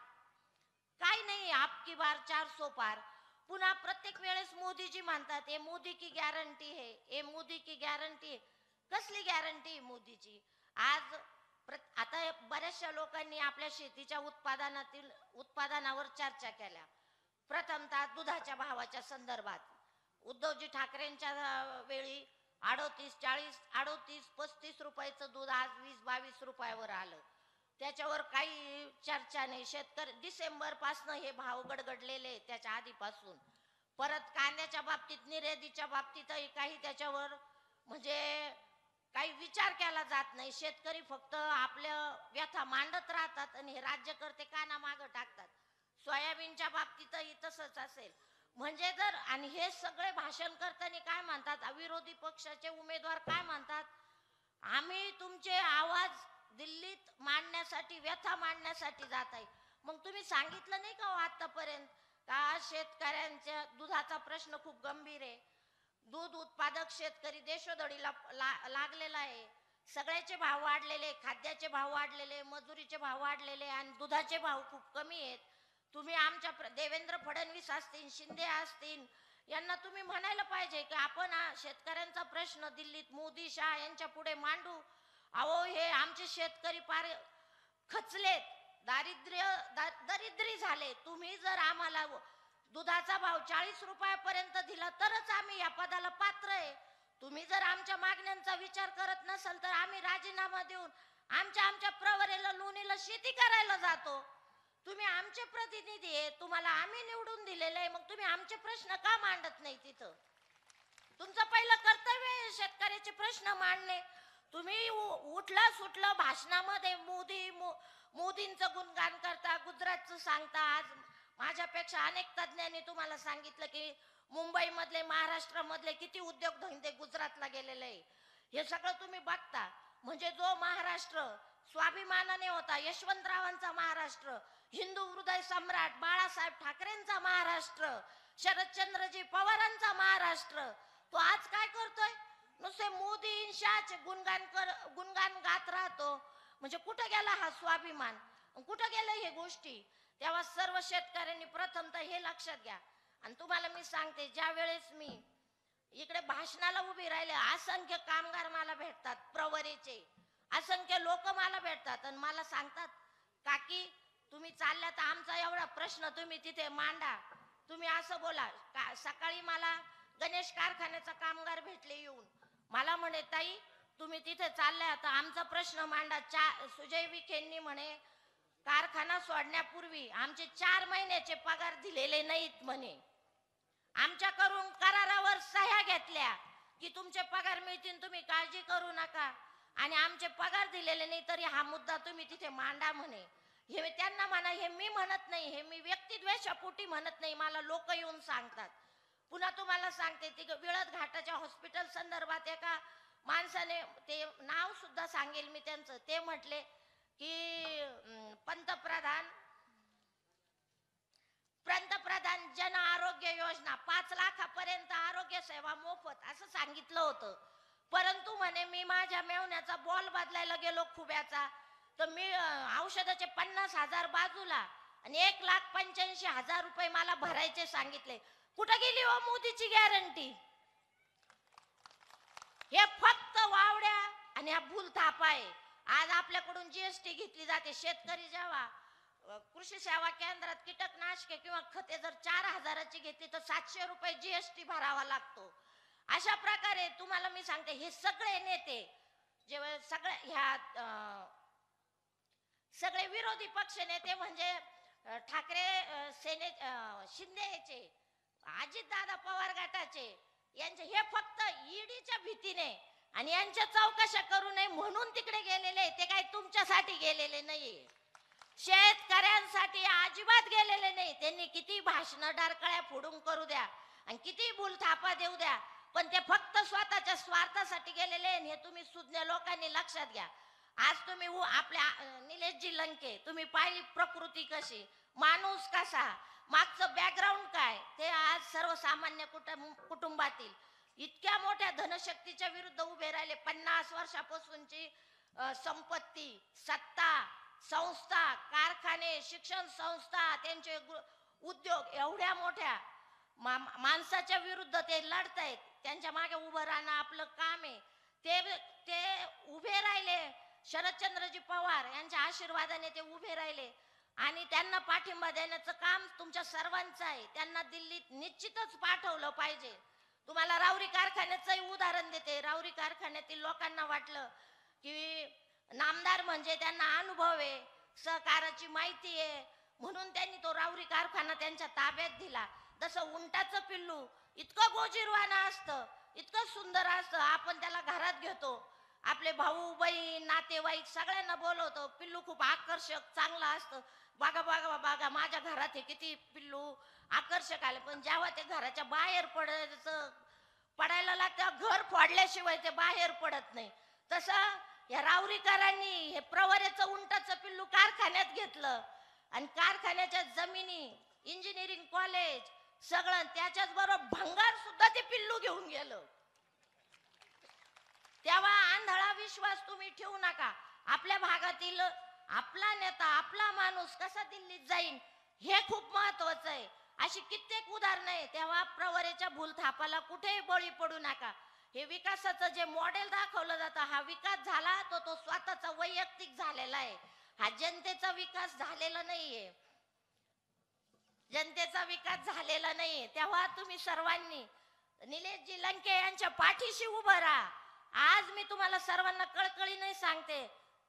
[SPEAKER 8] काही नाही अब की बार 400 पार. पुन्हा प्रत्येक वेळेस मोदीजी म्हणतात हे मोदी की गॅरंटी है, हे मोदी की गॅरंटी. कसली गॅरंटी मोदीची? आज आता बऱ्याचशा लोकांनी आपल्या शेतीच्या उत्पादनावर चर्चा केल्या. प्रथमतः दुधाच्या भावाच्या संदर्भात उद्धवजी ठाकरेंच्या वेळी 38, 40, 38, 35 रुपयाचं दूध आज 20-22 रुपयावर आलं. त्याच्यावर काही चर्चा नाही. शेतकरी डिसेंबर पासून हे भाव गडगडलेले, त्याच्या आधीपासून. परत कांद्याच्या बाबतीत, निर्यातीच्या बाबतीतही काही त्याच्यावर म्हणजे काही विचार केला जात नाही. शेतकरी फक्त आपल्या व्यथा मांडत राहतात आणि हे राज्यकर्ते कानामागं टाकतात. सोयाबीनच्या बाबतीतही तसंच असेल. म्हणजे जर आणि हे सगळे भाषण करताना काय म्हणतात, विरोधी पक्षाचे उमेदवार काय म्हणतात, आम्ही तुमचे आवाज दिल्लीत मांडण्यासाठी, व्यथा मांडण्यासाठी जात आहे. मग तुम्ही सांगितलं नाही का आतापर्यंत का शेतकऱ्यांच्या दुधाचा प्रश्न खूप गंभीर आहे. दूध उत्पादक शेतकरी देशोधडीला लागलेला आहे. सगळ्याचे भाव वाढलेले, खाद्याचे भाव वाढलेले, मजुरीचे भाव वाढलेले आणि दुधाचे भाव खूप कमी आहेत. तुम्ही आमच्या देवेंद्र फडणवीस असतील, शिंदे असतील, यांना तुम्ही म्हणायला पाहिजे की आपण शेतकऱ्यांचा प्रश्न दिल्लीत मोदी शाह यांच्या पुढे मांडू. अहो हे आमचे शेतकरी फार खचलेत, दरिद्री झाले. तुम्ही जर आम्हाला दुधाचा भाव 40 रुपयापर्यंत दिला तरच आम्ही या पदाला पात्र आहे. तुम्ही जर आमच्या मागण्यांचा विचार करत नसाल तर आम्ही राजीनामा देऊन आमच्या प्रवरेला, लोणीला शेती करायला जातो. तुम्ही आमचे प्रतिनिधी आहे, तुम्हाला आम्ही निवडून दिलेले आहे, मग तुम्ही आमचे प्रश्न का मांडत नाही? तिथं तुमचं पहिलं कर्तव्य आहे शेतकऱ्याचे प्रश्न मांडणे. तुम्ही उठलं सुटलं भाषणामध्ये मोदींचं गुणगान करता, गुजरातचं सांगता. आज माझ्यापेक्षा अनेक तज्ञांनी तुम्हाला सांगितलं की मुंबई मधले, महाराष्ट्र मधले किती उद्योगधंदे गुजरातला गेलेले आहे. हे सगळं तुम्ही बघता. म्हणजे जो महाराष्ट्र स्वाभिमानाने होता, यशवंतरावांचा महाराष्ट्र, हिंदू हृदय सम्राट बाळासाहेब ठाकरेंचा महाराष्ट्र, शरदचंद्रजी पवारांचा महाराष्ट्र, तो आज काय करतोय? नुसते मोदी शाहचे गुणगान गात राहतो. म्हणजे कुठं गेला हा स्वाभिमान, कुठं गेल्या हे गोष्टी? तेव्हा सर्व शेतकऱ्यांनी प्रथमतः हे लक्षात घ्या. आणि तुम्हाला मी सांगते, ज्या वेळेस मी इकडे भाषणाला उभी राहिले, असंख्य कामगार मला भेटतात, प्रवरेचे असंख्य लोक मला भेटतात आणि मला सांगतात, काकी तुम्ही चालल्या तर आमचा एवढा प्रश्न तुम्ही तिथे मांडा, तुम्ही असं बोला. सकाळी मला गणेश कारखान्याचा कामगार भेटले येऊन, मला म्हणे ताई तुम्ही तिथे चालल्या तर आमचा प्रश्न मांडा. सुजय विखेंनी म्हणे कारखाना सोडण्यापूर्वी आमचे 4 महिन्याचे पगार दिलेले नाहीत म्हणे. आमच्याकडून करारावर सह्या घेतल्या की तुमचे पगार मिळतील, तुम्ही काळजी करू नका, आणि आमचे पगार दिलेले नाही तरी हा मुद्दा तुम्ही तिथे मांडा म्हणे. हे त्यांना म्हणा, हे मी म्हणत नाही, हे मी व्यक्तिद्वेषापोटी म्हणत नाही, मला लोक येऊन सांगतात. पुन्हा तुम्हाला सांगते, ती विळद घाटाच्या हॉस्पिटल संदर्भात एका माणसाने, ते नाव सुद्धा सांगेल मी त्यांचं, ते म्हटले की पंतप्रधान जन आरोग्य योजना 5 लाखापर्यंत आरोग्य सेवा मोफत असं सांगितलं होतं. परंतु म्हणे मी माझ्या मेवण्याचा बॉल बदलायला गेलो खुब्याचा, तर मी औषधाचे 50,000 बाजूला आणि 1,85,000 रुपये मला भरायचे सांगितले. कुठं गेली हो मोदीची गॅरंटी? हे फक्त वावड्या आणि हा भूलथापा आहे. आज आपल्याकडून जीएसटी घेतली जाते. शेतकरी जेव्हा कृषी सेवा केंद्रात कीटकनाशके किंवा खते जर 4,000ची घेतली तर 700 रुपये जीएसटी भरावा लागतो. अशा प्रकारे तुम्हाला मी सांगते, हे सगळे नेते जेव्हा सगळे विरोधी पक्ष नेते म्हणजे ठाकरे शिंदेचे, अजितदादा पवार गटाचे, यांचे हे फक्त ईडीच्या भीतीने आणि यांच्या चौकशा करू नये म्हणून तिकडे गेलेले, ते काही तुमच्यासाठी गेलेले नाही, शेतकऱ्यांसाठी अजिबात गेलेले नाही. त्यांनी किती भाषण डारकळ्या फोडून करू द्या आणि किती भूलथापा देऊ द्या, पण ते फक्त स्वतःच्या स्वार्थासाठी गेलेले. हे तुम्ही सुज्ञ लोकांनी लक्षात घ्या. आज तुम्ही आपल्या निलेशजी लंके तुम्ही पाहिली प्रकृती कशी, माणूस कसा, मागचं बॅकग्राऊंड काय, ते आज सर्वसामान्य कुटुंबातील इतक्या मोठ्या धनशक्तीच्या विरुद्ध उभे राहिले. 50 वर्षापासूनची संपत्ती, सत्ता, संस्था, कारखाने, शिक्षण संस्था, त्यांचे उद्योग, एवढ्या मोठ्या माणसाच्या विरुद्ध ते लढतायत. त्यांच्या मागे उभं राहणं आपलं काम आहे. ते उभे राहिले शरदचंद्रजी पवार यांच्या आशीर्वादाने ते उभे राहिले आणि त्यांना पाठिंबा देण्याचं काम तुमच्या सर्वांचं आहे. त्यांना दिल्लीत निश्चितच पाठवलं पाहिजे. तुम्हाला राऊरी कारखान्याचंही उदाहरण देते. राऊरी कारखान्यातील लोकांना वाटलं की नामदार म्हणजे त्यांना अनुभव आहे, सहकाराची माहिती आहे, म्हणून त्यांनी तो राऊरी कारखाना त्यांच्या ताब्यात दिला. तसं उंटाचं पिल्लू इतकं गोजीरवाणं असतं, इतकं सुंदर असतं, आपण त्याला घरात घेतो, आपले भाऊ बहीण नातेवाईक सगळ्यांना बोलवतो. पिल्लू खूप आकर्षक चांगलं असतं. बघा बघा बघा माझ्या घरात हे किती पिल्लू आकर्षक आले. पण जेव्हा ते घराच्या बाहेर पडायला लागतं, घर फोडल्याशिवाय ते बाहेर पडत नाही. तसं या राऊरीकरांनी हे प्रवरेचं उंटाचं पिल्लू कारखान्यात घेतलं आणि कारखान्याच्या जमिनी, इंजिनिअरिंग कॉलेज सगळं, त्याच्याच बरोबर भंगार सुद्धा ते पिल्लू घेऊन गेलं. तेव्हा आंधळा विश्वास तुम्ही ठेवू नका. आपल्या भागातील आपला नेता, आपला माणूस कसा दिल्लीत जाईल हे खूप महत्वाचं आहे. अशी कित्येक उदाहरणं आहे. तेव्हा प्रवरेच्या भूलथापाला कुठेही बळी पडू नका. हे विकासाचं जे मॉडेल दाखवलं जातं, हा विकास झाला तो स्वतःचा वैयक्तिक झालेला आहे. हा जनतेचा विकास झालेला नाहीये, जनतेचा विकास झालेला नाहीये. तेव्हा तुम्ही सर्वांनी निलेशजी लंके यांच्या पाठीशी उभं राहा. आज मी तुम्हाला सर्वांना कळकळीने सांगते,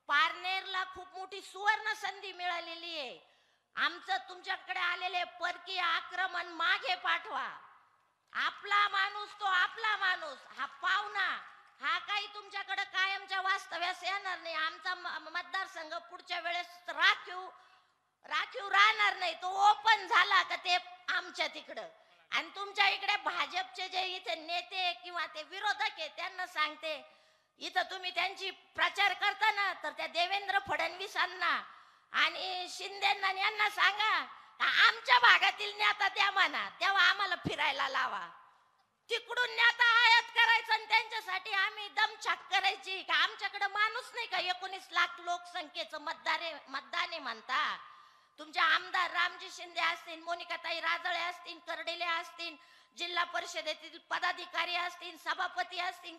[SPEAKER 8] पारनेरला खूप मोठी सुवर्ण संधी मिळालेली आहे. आमचं तुमच्याकडे आलेले परकीय आक्रमण मागे पाठवा. आपला माणूस तो आपला माणूस, हा पाहुणा हा काही तुमच्याकडे कायमच्या वास्तव्यास येणार नाही. आमचा मतदारसंघ पुढच्या वेळेस राखीव राहणार नाही. तो ओपन झाला का ते आमच्या तिकडं. आणि तुमच्या इकडे भाजपचे जे इथे नेते किंवा ते विरोधक आहे त्यांना सांगते, इथं तुम्ही त्यांची प्रचार करताना तर त्या देवेंद्र फडणवीसांना आणि शिंदेंना यांना सांगा आमच्या भागातील नेता द्या म्हणा, तेव्हा आम्हाला फिरायला लावा. तिकडून नेता आयात करायचं आणि त्यांच्यासाठी आम्ही दमछाक करायची का? आमच्याकडे माणूस नाही का? 19 लाख लोकसंख्येचं मतदान आहे म्हणता. तुमचे आमदार रामजी शिंदे असतील, मोनिकाताई राजळे असतील, कर्डिले असतील, जिल्हा परिषदेतील पदाधिकारी असतील, सभापती असतील,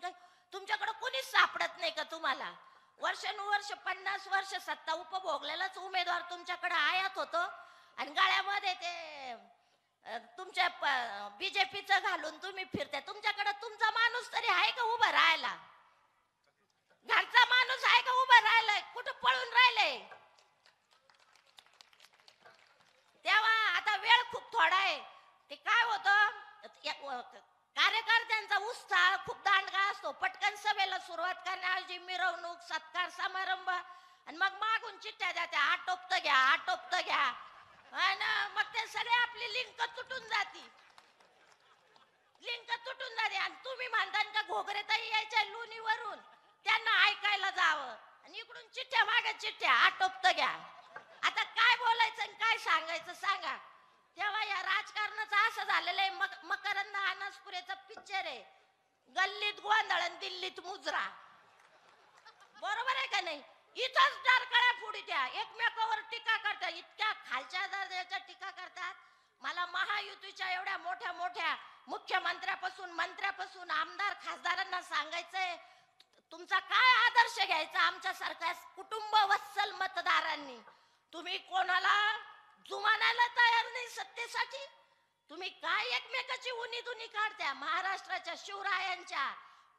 [SPEAKER 8] तुमच्याकडे कोणीच सापडत नाही का तुम्हाला? वर्षानुवर्ष 50 वर्ष सत्ता उपभोगलेलाच उमेदवार तुमच्याकडे आयात होतो आणि गाळ्यामध्ये ते तुमच्या बीजेपीचं घालून तुम्ही फिरते. तुमच्याकडे तुमचा माणूस तरी आहे का उभा राहायला? घरचा माणूस आहे का उभा राहिलाय? कुठं पळून राहिलंय? तेव्हा आता वेळ खूप थोडा आहे. ते काय होतं, कार्यकर्त्यांचा उत्साह खूप दांडगा असतो. पटकन सभेला सुरुवात करण्याऐवजी मिरवणूक, सत्कार समारंभ आणि मग मागून चिठ्ठ्या द्या, आटोपत घ्या आणि मग ते सगळे आपली लिंक तुटून जाते आणि तुम्ही म्हणता का घोगरेताई यायच्या लोणीवरून त्यांना ऐकायला जावं आणि इकडून चिठ्ठ्या मागे चिठ्ठ्या, आटोपत घ्या. आता काय बोलायचं आणि काय सांगायचं सांगा? तेव्हा या राजकारणाचं असं झालेलं आहे. मकरंद अनासपुरेचा पिक्चर आहे, गल्लीत गोंधळ आणि दिल्लीत मुजरा. बरोबर आहे का नाही? इथंच डारकळ्या फोडीत्या, एकमेकावर टीका करतात, इतक्या खालच्या दर्जाच्या टीका करतात. मला महायुतीच्या एवढ्या मोठ्या मोठ्या मुख्यमंत्र्यापासून, मंत्र्यापासून, आमदार खासदारांना सांगायचंय, तुमचा काय आदर्श घ्यायचा आमच्यासारख्या कुटुंब वत्सल मतदारांनी? तुम्ही कोणाला जुमानायला तयार नाही सत्तेसाठी. तुम्ही काय एकमेकाची उनी काढत्या? महाराष्ट्राच्या शिवरायांच्या,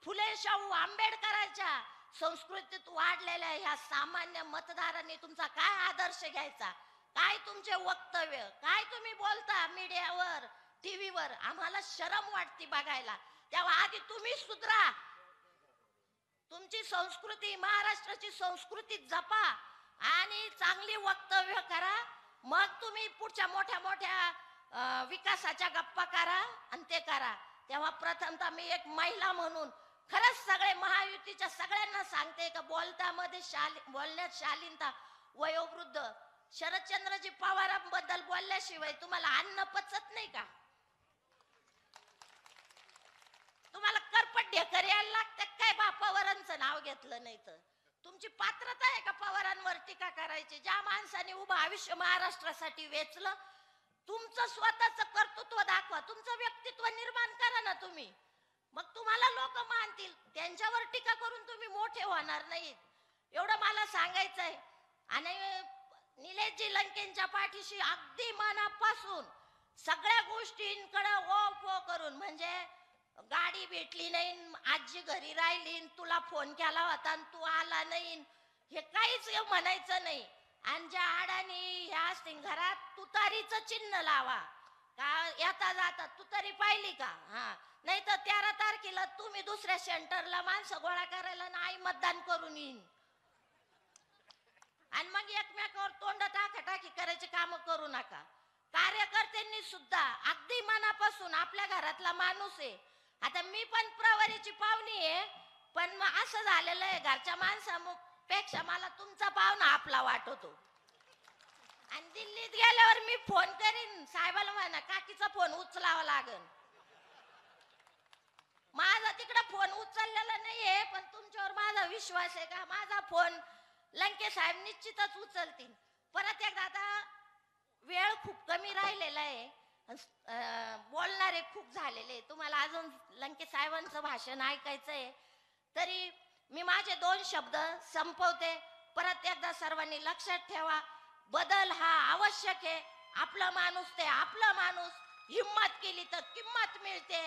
[SPEAKER 8] फुले शाहू आंबेडकरांच्या संस्कृतीत वाढलेल्या ह्या सामान्य मतदारांनी तुमचा काय आदर्श घ्यायचा? काय तुमचे वक्तव्य, काय तुम्ही बोलता मीडियावर, टीव्हीवर? आम्हाला शरम वाटते बघायला. तेव्हा आधी तुम्ही सुधरा, तुमची संस्कृती, महाराष्ट्राची संस्कृती जपा आणि चांगली वक्तव्य करा. मग तुम्ही पुढच्या मोठ्या मोठ्या विकासाच्या गप्पा करा आणि ते करा. तेव्हा प्रथमतः मी एक महिला म्हणून खरंच सगळे महायुतीच्या सगळ्यांना सांगते का बोलण्यात शालीनता. वयोवृद्ध शरदचंद्रजी पवारांबद्दल बोलल्याशिवाय तुम्हाला अन्न पचत नाही का? तुम्हाला करपट ढेकर यायला लागतं काय बापावरांचं नाव घेतलं नाही तर? तुमची पात्रता आहे का पवारांवर टीका करायची? ज्या माणसाने उभं आयुष्य महाराष्ट्रासाठी वेचलं, तुमचं स्वतःच कर्तृत्व दाखवा, तुमचं व्यक्तित्व निर्माण करा ना तुम्ही. मग तुम्हाला लोक मानतील. त्यांच्यावर टीका करून तुम्ही मोठे होणार नाहीत. एवढं मला सांगायचंय. आणि निलेशजी लंकेंच्या पाठीशी अगदी मनापासून सगळ्या गोष्टींकडे ओ करून, म्हणजे गाडी भेटली नाही, आजी घरी राहिली, तुला फोन केला होता आणि तू आला नाही, हे काहीच म्हणायचं नाही. आणि ज्या आडानी ह्या असतील घरात तुतारीचं चिन्ह लावा का, येता जाता तुतारी पाहिली का? हा, नाही तर 13 तारखेला तुम्ही दुसऱ्या सेंटरला माणसं गोळा करायला नाही मतदान करून येईन. आणि मग एकमेकावर तोंड टाकाटाकी करायचे काम करू नका. कार्यकर्त्यांनी सुद्धा अगदी मनापासून, आपल्या घरातला माणूस आहे. आता मी पण प्रवरीची पाहुणी आहे, पण मग असं झालेलं आहे घरच्या माणसापेक्षा मला तुमचा पाहुणा आपला वाटतो. आणि दिल्लीत गेल्यावर मी फोन करीन साहेबाला, म्हणा काकीचा फोन उचलावा लागेल. माझा तिकडे फोन उचललेला नाहीये, पण तुमच्यावर माझा विश्वास आहे का माझा फोन लंके साहेब निश्चितच उचलतील. परत एकदा, आता वेळ खूप कमी राहिलेला आहे, बोलणारे खूप झालेले, तुम्हाला अजून लंके साहेबांचं भाषण ऐकायचंय, तरी मी माझे 2 शब्द संपवते. परत एकदा सर्वांनी लक्षात ठेवा, बदल हा आवश्यक आहे. आपला माणूस ते आपला माणूस, हिम्मत केली तर किंमत मिळते.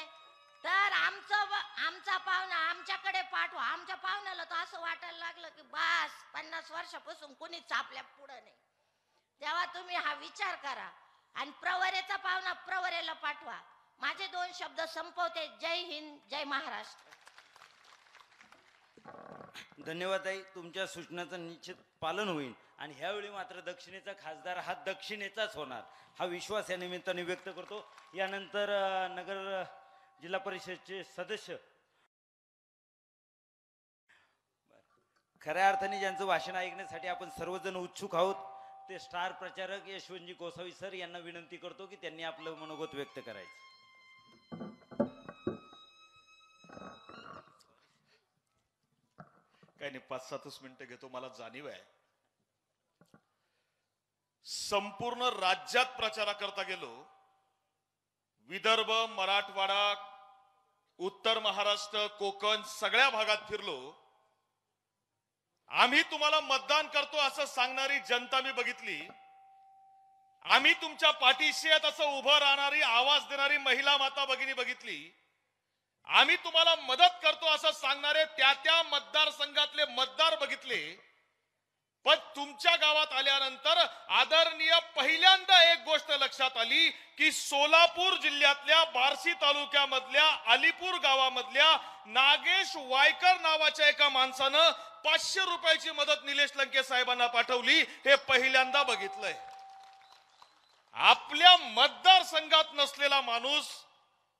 [SPEAKER 8] तर आमचा पाहुणा आमच्याकडे पाठवा. आमच्या पाहुण्याला तर असं वाटायला लागलं की बस 50 वर्षापासून कोणीच आपल्या पुढं नाही. तेव्हा तुम्ही हा विचार करा आणि प्रवरेचा पाहुणा प्रवरेला पाठवा. माझे 2 शब्द संपवते. जय हिंद, जय महाराष्ट्र.
[SPEAKER 3] धन्यवाद ताई, तुमच्या सूचनाचं निश्चित पालन होईल. आणि ह्यावेळी मात्र दक्षिणेचा खासदार हा दक्षिणेचाच होणार, हा विश्वास या निमित्ताने व्यक्त करतो. यानंतर नगर जिल्हा परिषदचे सदस्य, खऱ्या अर्थाने ज्यांचं भाषण ऐकण्यासाठी आपण सर्वजण उत्सुक आहोत, ते स्टार प्रचारक यशवंतजी गोसावी सर यांना विनंती करतो की त्यांनी आपलं मनोगत व्यक्त करायचं.
[SPEAKER 9] काही नाही, 5-7 मिनिटं घेतो. मला जाणीव आहे संपूर्ण राज्यात प्रचाराकरता गेलो, विदर्भ, मराठवाडा, उत्तर महाराष्ट्र, कोकण सगळ्या भागात फिरलो. आम्ही तुम्हाला मतदान करतो असं सांगणारी जनता मी बघितली. आम्ही तुमच्या पाठीशी आहेत असं उभं राहणारी, आवाज देणारी महिला माता भगिनी बघितली. आम्ही तुम्हाला मदत करतो असं सांगणारे त्या मतदारसंघातले मतदार बघितले. पण तुमच्या गावात आल्यानंतर आदरणीय पहिल्यांदा एक गोष्ट लक्षात आली की सोलापूर जिल्ह्यातल्या बार्शी तालुक्यामधल्या अलीपूर गावामधल्या नागेश वायकर नावाच्या एका माणसानं 500 रुपयाची मदत निलेश लंके साहेबांना पाठवली. हे पहिल्यांदा बघितलंय. आपल्या मतदारसंघात नसलेला माणूस,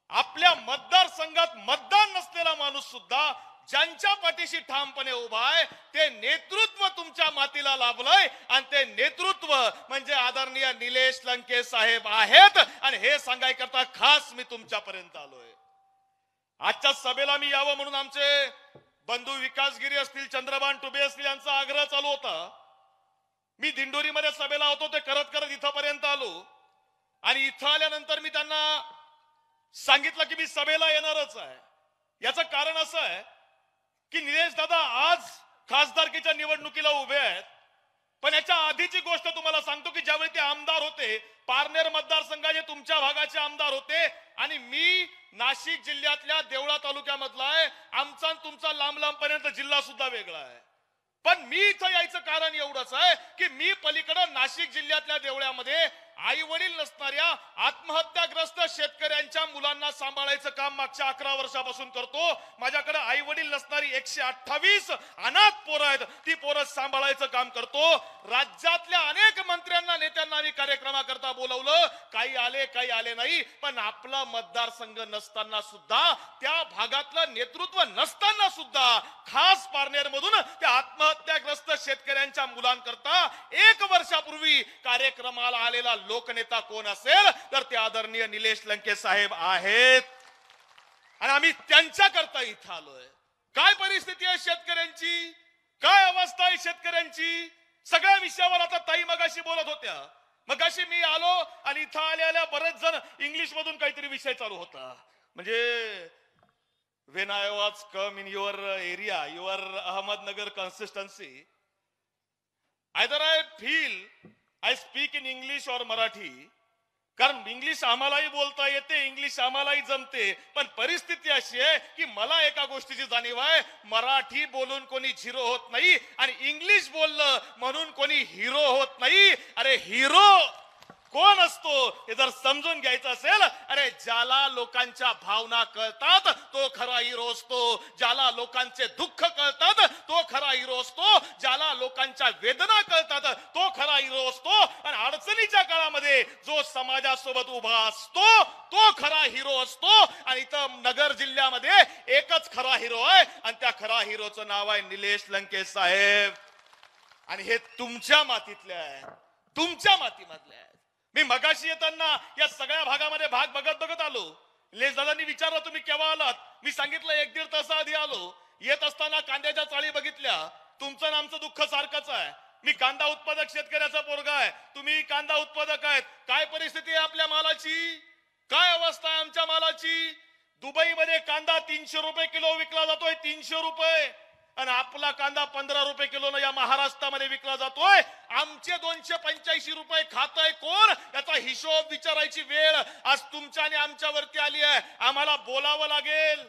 [SPEAKER 9] आपल्या मतदारसंघात मतदान नसलेला माणूस सुद्धा ज्यांच्या पाठीशी ठामपणे उभा आहे, ते नेतृत्व तुमच्या मातीला लाभलंय. आणि ते नेतृत्व म्हणजे आदरणीय निलेश लंके साहेब आहेत. आणि हे सांगायकरता खास मी तुमच्यापर्यंत आलोय. आजच्या सभेला मी यावं म्हणून आमचे बंधू विकासगिरी असतील, चंद्रबान टुबे असतील, यांचा आग्रह चालू होता. मी दिंडोरीमध्ये सभेला होतो, ते करत करत इथपर्यंत आलो. आणि इथं आल्यानंतर मी त्यांना सांगितलं की मी सभेला येणारच आहे. याचं कारण असं आहे की निलेश दादा आज खासदारकीच्या निवडणुकीला उभे आहेत. पण याच्या आधीची गोष्ट तुम्हाला सांगतो की ज्यावेळी ते आमदार होते, पारनेर मतदारसंघाचे तुमच्या भागाचे आमदार होते, आणि मी नाशिक जिल्ह्यातल्या देवळा तालुक्यामधला आहे. आमचा आणि तुमचा लांब लांबपर्यंत जिल्हा सुद्धा वेगळा आहे. पण मी इथं यायचं कारण एवढंच आहे की मी पलीकडे नाशिक जिल्ह्यातल्या देवळ्यामध्ये आई वडील नसणाऱ्या आत्महत्याग्रस्त शेतकऱ्यांच्या मुलांना सांभाळायचं काम मागच्या 11 वर्षापासून करतो. माझ्याकडे आई वडील नसणारी 128 अनाथ पोरं आहेत, ती पोरं सांभाळायचं काम करतो. राज्यातल्या अनेक मंत्र्यांना, नेत्यांना आम्ही कार्यक्रमाकरता बोलवलं, काही आले काही आले नाही. पण आपला मतदारसंघ नसताना सुद्धा, त्या भागातलं नेतृत्व नसताना सुद्धा खास पारनेर मधून त्या आत्महत्याग्रस्त शेतकऱ्यांच्या मुलांकरता 1 वर्षापूर्वी कार्यक्रमाला आलेला लोकनेता कोण असेल तर ते आदरणीय निलेश लंके साहेब आहेत. आणि आम्ही त्यांच्या करता इथं आलोय. काय परिस्थिती आहे शेतकऱ्यांची, काय अवस्था आहे शेतकऱ्यांची, सगळ्या विषयावर आता ताई मगाशी बोलत होत्या. मगाशी मी आलो आणि इथं आलेल्या बरेच जण इंग्लिश मधून काहीतरी विषय चालू होता. म्हणजे when I was come in your area, your Ahmednagar consistency, either I feel I speak in English or Marathi. कारण इंग्लिश आम्हालाही बोलता येते, इंग्लिश आम्हालाही जमते, पण परिस्थिती अशी आहे की मला एका गोष्टीची जाणीव आहे, मराठी बोलून कोणी झिरो होत नाही आणि इंग्लिश बोललं म्हणून कोणी हिरो होत नाही. अरे हिरो कोण असतो हे जर समजून घ्यायचं असेल, अरे ज्याला लोकांच्या भावना कळतात तो खरा हिरो असतो, ज्याला लोकांचे दुःख कळतात तो खरा हिरो असतो, ज्याला लोकांच्या वेदना कळतात तो खरा हिरो असतो. आणि अडचणीच्या काळामध्ये जो समाजासोबत उभा असतो तो खरा हिरो असतो. आणि इथं नगर जिल्ह्यामध्ये एकच खरा हिरो आहे आणि त्या खरा हिरोचं नाव आहे निलेश लंके साहेब. आणि हे तुमच्या मातीतले आहे, तुमच्या मातीमधले आहे. मी मगाशी येताना या सगळ्या भागामध्ये भाग बघत आलो. निलेश दादांनी विचारलं तुम्ही केव्हा आलात, मी सांगितलं 1-1.5 तास आधी आलो. येत असताना कांद्याच्या चाळी बघितल्या. तुमचं आणि आमचं दुःख सारखंच आहे. मी कांदा उत्पादक शेतकऱ्याचा पोरगा आहे, तुम्ही कांदा उत्पादक आहेत. काय परिस्थिती आहे आपल्या मालाची, काय अवस्था आहे आमच्या मालाची. दुबईमध्ये कांदा 300 रुपये किलो विकला जातोय, 300 रुपये, आणि आपला कांदा 15 रुपये किलो या महाराष्ट्रामध्ये विकला जातोय. आमचे 285 रुपये खातंय कोण, याचा हिशोब विचारायची वेळ आज तुमच्या आणि आमच्यावरती आली आहे. आम्हाला बोलावं लागेल,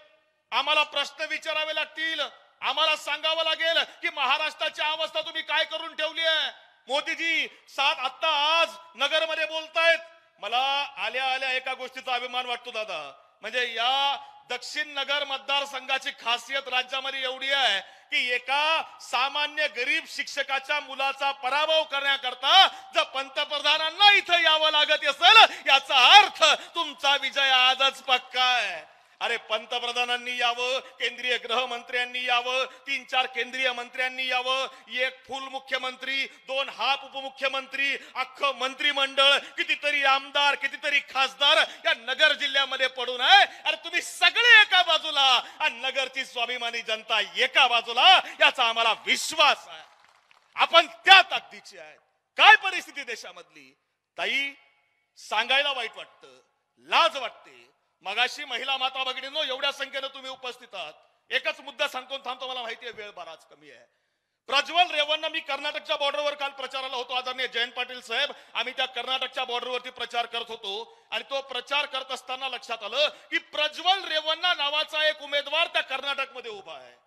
[SPEAKER 9] आम्हाला प्रश्न विचारावे लागतील, आम्हाला सांगावं लागेल की महाराष्ट्राची अवस्था तुम्ही काय करून ठेवली आहे. मोदीजी आता आज नगरमध्ये बोलतायत. मला आल्या आल्या एका गोष्टीचा अभिमान वाटतो दादा, म्हणजे या दक्षिण नगर मतदारसंघाची खासियत राज्यामध्ये एवढी आहे की एका सामान्य गरीब शिक्षकाच्या मुलाचा पराभव करण्याकरता जर पंतप्रधानांना इथं यावं लागत असेल याचा अर्थ तुमचा विजय आजच पक्का आहे. अरे पंतप्रधानांनी यावं, केंद्रीय गृहमंत्र्यांनी यावं, 3-4 केंद्रीय मंत्र्यांनी यावं, 1 फुल मुख्यमंत्री, 2 हाफ उपमुख्यमंत्री, अख्खं मंत्रिमंडळ, कितीतरी आमदार, कितीतरी खासदार या नगर जिल्ह्यामध्ये पडून आहे. अरे तुम्ही सगळे एका बाजूला आणि नगरची स्वाभिमानी जनता एका बाजूला, याचा आम्हाला विश्वास आहे. आपण त्या ताकदीचे आहे. काय परिस्थिती देशामधली ताई सांगायला वाईट वाटतं, लाज वाटते. मगाशी महिला माता भगिनींनो एवढ्या संख्येने तुम्ही उपस्थित आहात. एकच मुद्दा सांगून थांबतो, मला माहिती आहे वेळ बराच कमी आहे. प्रज्वल रेवण्णा, मी कर्नाटकच्या बॉर्डरवर काल प्रचाराला होतो. आदरणीय जयंत पाटील साहेब, आम्ही त्या कर्नाटकच्या बॉर्डरवरती प्रचार करत होतो आणि तो प्रचार करत असताना लक्षात आलं की प्रज्वल रेवण्णा नावाचा एक उमेदवार त्या कर्नाटकमध्ये उभा आहे.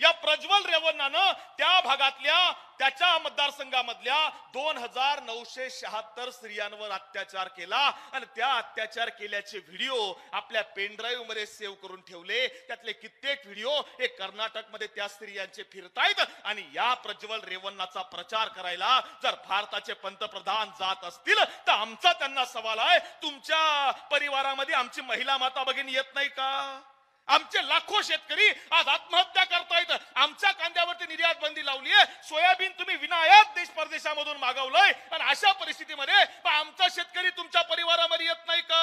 [SPEAKER 9] या प्रज्वल रेवण्णानं त्या भागातल्या त्याच्या मतदारसंघामधल्या 2976 स्त्रियांवर अत्याचार केला आणि त्या अत्याचार केल्याचे व्हिडिओ आपल्या पेनड्राईव्ह मध्ये सेव्ह करून ठेवले. त्यातले कित्येक व्हिडिओ हे कर्नाटकमध्ये त्या स्त्रियांचे फिरतायत. आणि या प्रज्वल रेवण्णाचा प्रचार करायला जर भारताचे पंतप्रधान जात असतील तर आमचा त्यांना सवाल आहे, तुमच्या परिवारामध्ये आमची महिला माता भगिनी येत नाही का? आमचे लाखो शेतकरी आज आत्महत्या करतायत. आमच्या कांद्यावरती निर्यात बंदी लावली आहे. सोयाबीन तुम्ही विनायात देश परदेशामधून मागवलंय आणि अशा परिस्थितीमध्ये आमचा शेतकरी तुमच्या परिवारामध्ये येत नाही का?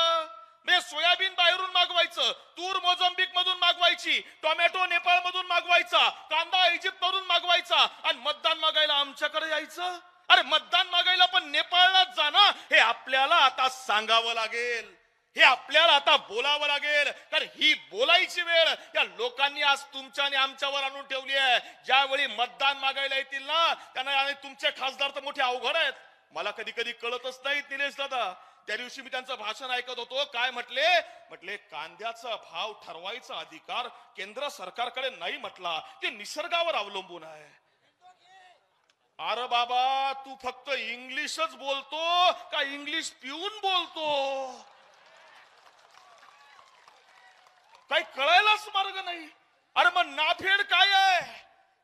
[SPEAKER 9] म्हणजे सोयाबीन बाहेरून मागवायचं, तूर मोझंबिक मधून मागवायची, टोमॅटो नेपाळ मधून मागवायचा, कांदा इजिप्त मधून मागवायचा आणि मतदान मागायला आमच्याकडे यायचं. अरे मतदान मागायला पण नेपाळलाच जाणं हे आपल्याला आता सांगावं लागेल, हे आपल्याला आता बोलावं लागेल. कारण ही बोलायची वेळ या लोकांनी आज तुमच्या आणि आमच्यावर आणून ठेवली आहे. ज्यावेळी मतदान मागायला येतील ना त्यांना, आणि तुमचे खासदार तर मोठे अवघड आहेत. मला कधी कधी कळतच नाही निलेश दादा. त्या दिवशी मी त्यांचं भाषण ऐकत होतो. काय म्हटले कांद्याचा भाव ठरवायचा अधिकार केंद्र सरकारकडे नाही म्हटला, ते निसर्गावर अवलंबून आहे. अरे बाबा, तू फक्त इंग्लिशच बोलतो का इंग्लिश पिऊन बोलतो? काही कळायलाच मार्ग नाही. अरे मग नाफेड काय आहे,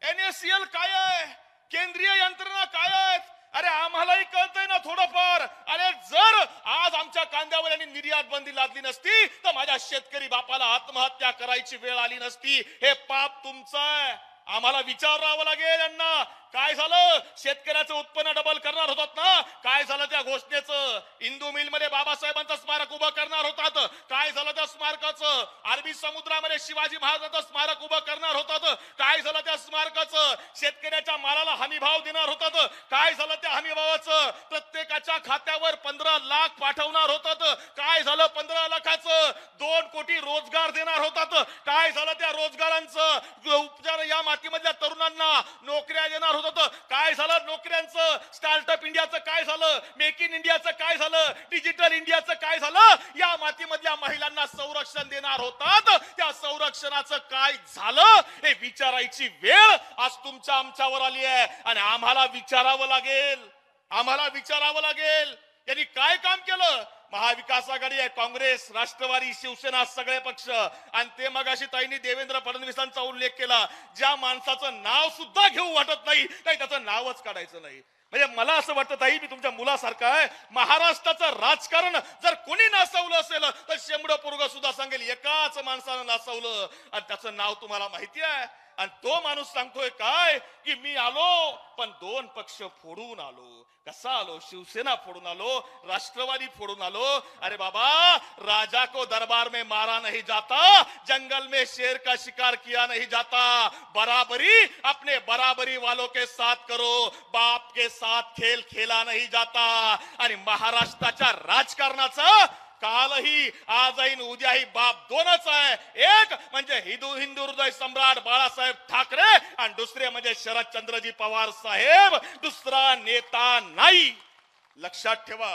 [SPEAKER 9] NACL काय आहे, केंद्रीय यंत्रणा काय आहेत? अरे आम्हालाही कळतंय ना थोडंफार. अरे जर आज आमच्या कांद्यावर यांनी निर्यात बंदी लादली नसती तर माझ्या शेतकरी बापाला आत्महत्या करायची वेळ आली नसती. हे पाप तुमचं आहे. आम्हाला विचारावं लागेल यांना, काय झालं? शेतकऱ्याचं उत्पन्न डबल करणार होतात ना, काय झालं त्या घोषणेचं? इंदू मिल मध्ये बाबासाहेबांचं स्मारक उभं करणार होतात, काय झालं त्या स्मारकाचं? अरबी समुद्रामध्ये शिवाजी महाराजांचं स्मारक उभं करणार होतात, काय झालं त्या स्मारकाचं? शेतकऱ्याच्या मालाला हमी भाव देणार होतात, काय झालं त्या हमी भावाचं? प्रत्येकाच्या खात्यावर 15 लाख पाठवणार होतात, काय झालं 15 लाखाचं? 2 कोटी रोजगार देणार होतात, काय झालं त्या रोजगारांचं? उपचार या मातीमधल्या तरुणांना नोकऱ्या देणार होतात, काय झालं नोकऱ्यांचं? स्टार्टअप इंडियाचं काय झालं? मेक इन इंडियाचं काय झालं? डिजिटल इंडियाचं काय झालं? या मातीमधल्या महिलांना संरक्षण देणार होतात, त्या संरक्षणाचं काय झालं हे विचारायची वेळ आज तुमच्या आमच्यावर आली आहे. आणि आम्हाला विचारावं लागेल, आम्हाला विचारावं लागेल यांनी काय काम केलं. महाविकास आघाडी आहे, काँग्रेस, राष्ट्रवादी, शिवसेना, सगळे पक्ष. आणि ते मगाशी ताईंनी देवेंद्र फडणवीसांचा उल्लेख केला, ज्या माणसाचं नाव सुद्धा घेऊ वाटत नाही काही त्याचं नावच काढायचं नाही. म्हणजे मला असं वाटतं ताई, मी तुमच्या मुलासारखा आहे. महाराष्ट्राचं राजकारण जर कोणी नाचवलं असेल तर शेंबडं पोरगं सुद्धा सांगेल एकाच माणसानं नाचवलं आणि त्याचं नाव तुम्हाला माहिती आहे. आणि तो माणूस सांगतोय काय की मी आलो पण 2 पक्ष फोडून आलो. कसा आलो? शिवसेना फोडून आलो, राष्ट्रवादी फोडून आलो. अरे बाबा, राजा को दरबार में मारा नहीं जाता, जंगल में शेर का शिकार किया नहीं जाता. बराबरी अपने बराबरी वालों के साथ करो, बाप के साथ खेल खेला नहीं जाता. आणि महाराष्ट्राच्या राजकारणाचा कालही आजही उद्याही बाप 2च आहे. एक म्हणजे हिंदू हृदय सम्राट बाळासाहेब ठाकरे आणि दुसरे म्हणजे शरदचंद्रजी पवार साहेब. दुसरा नेता नाही. लक्षात ठेवा,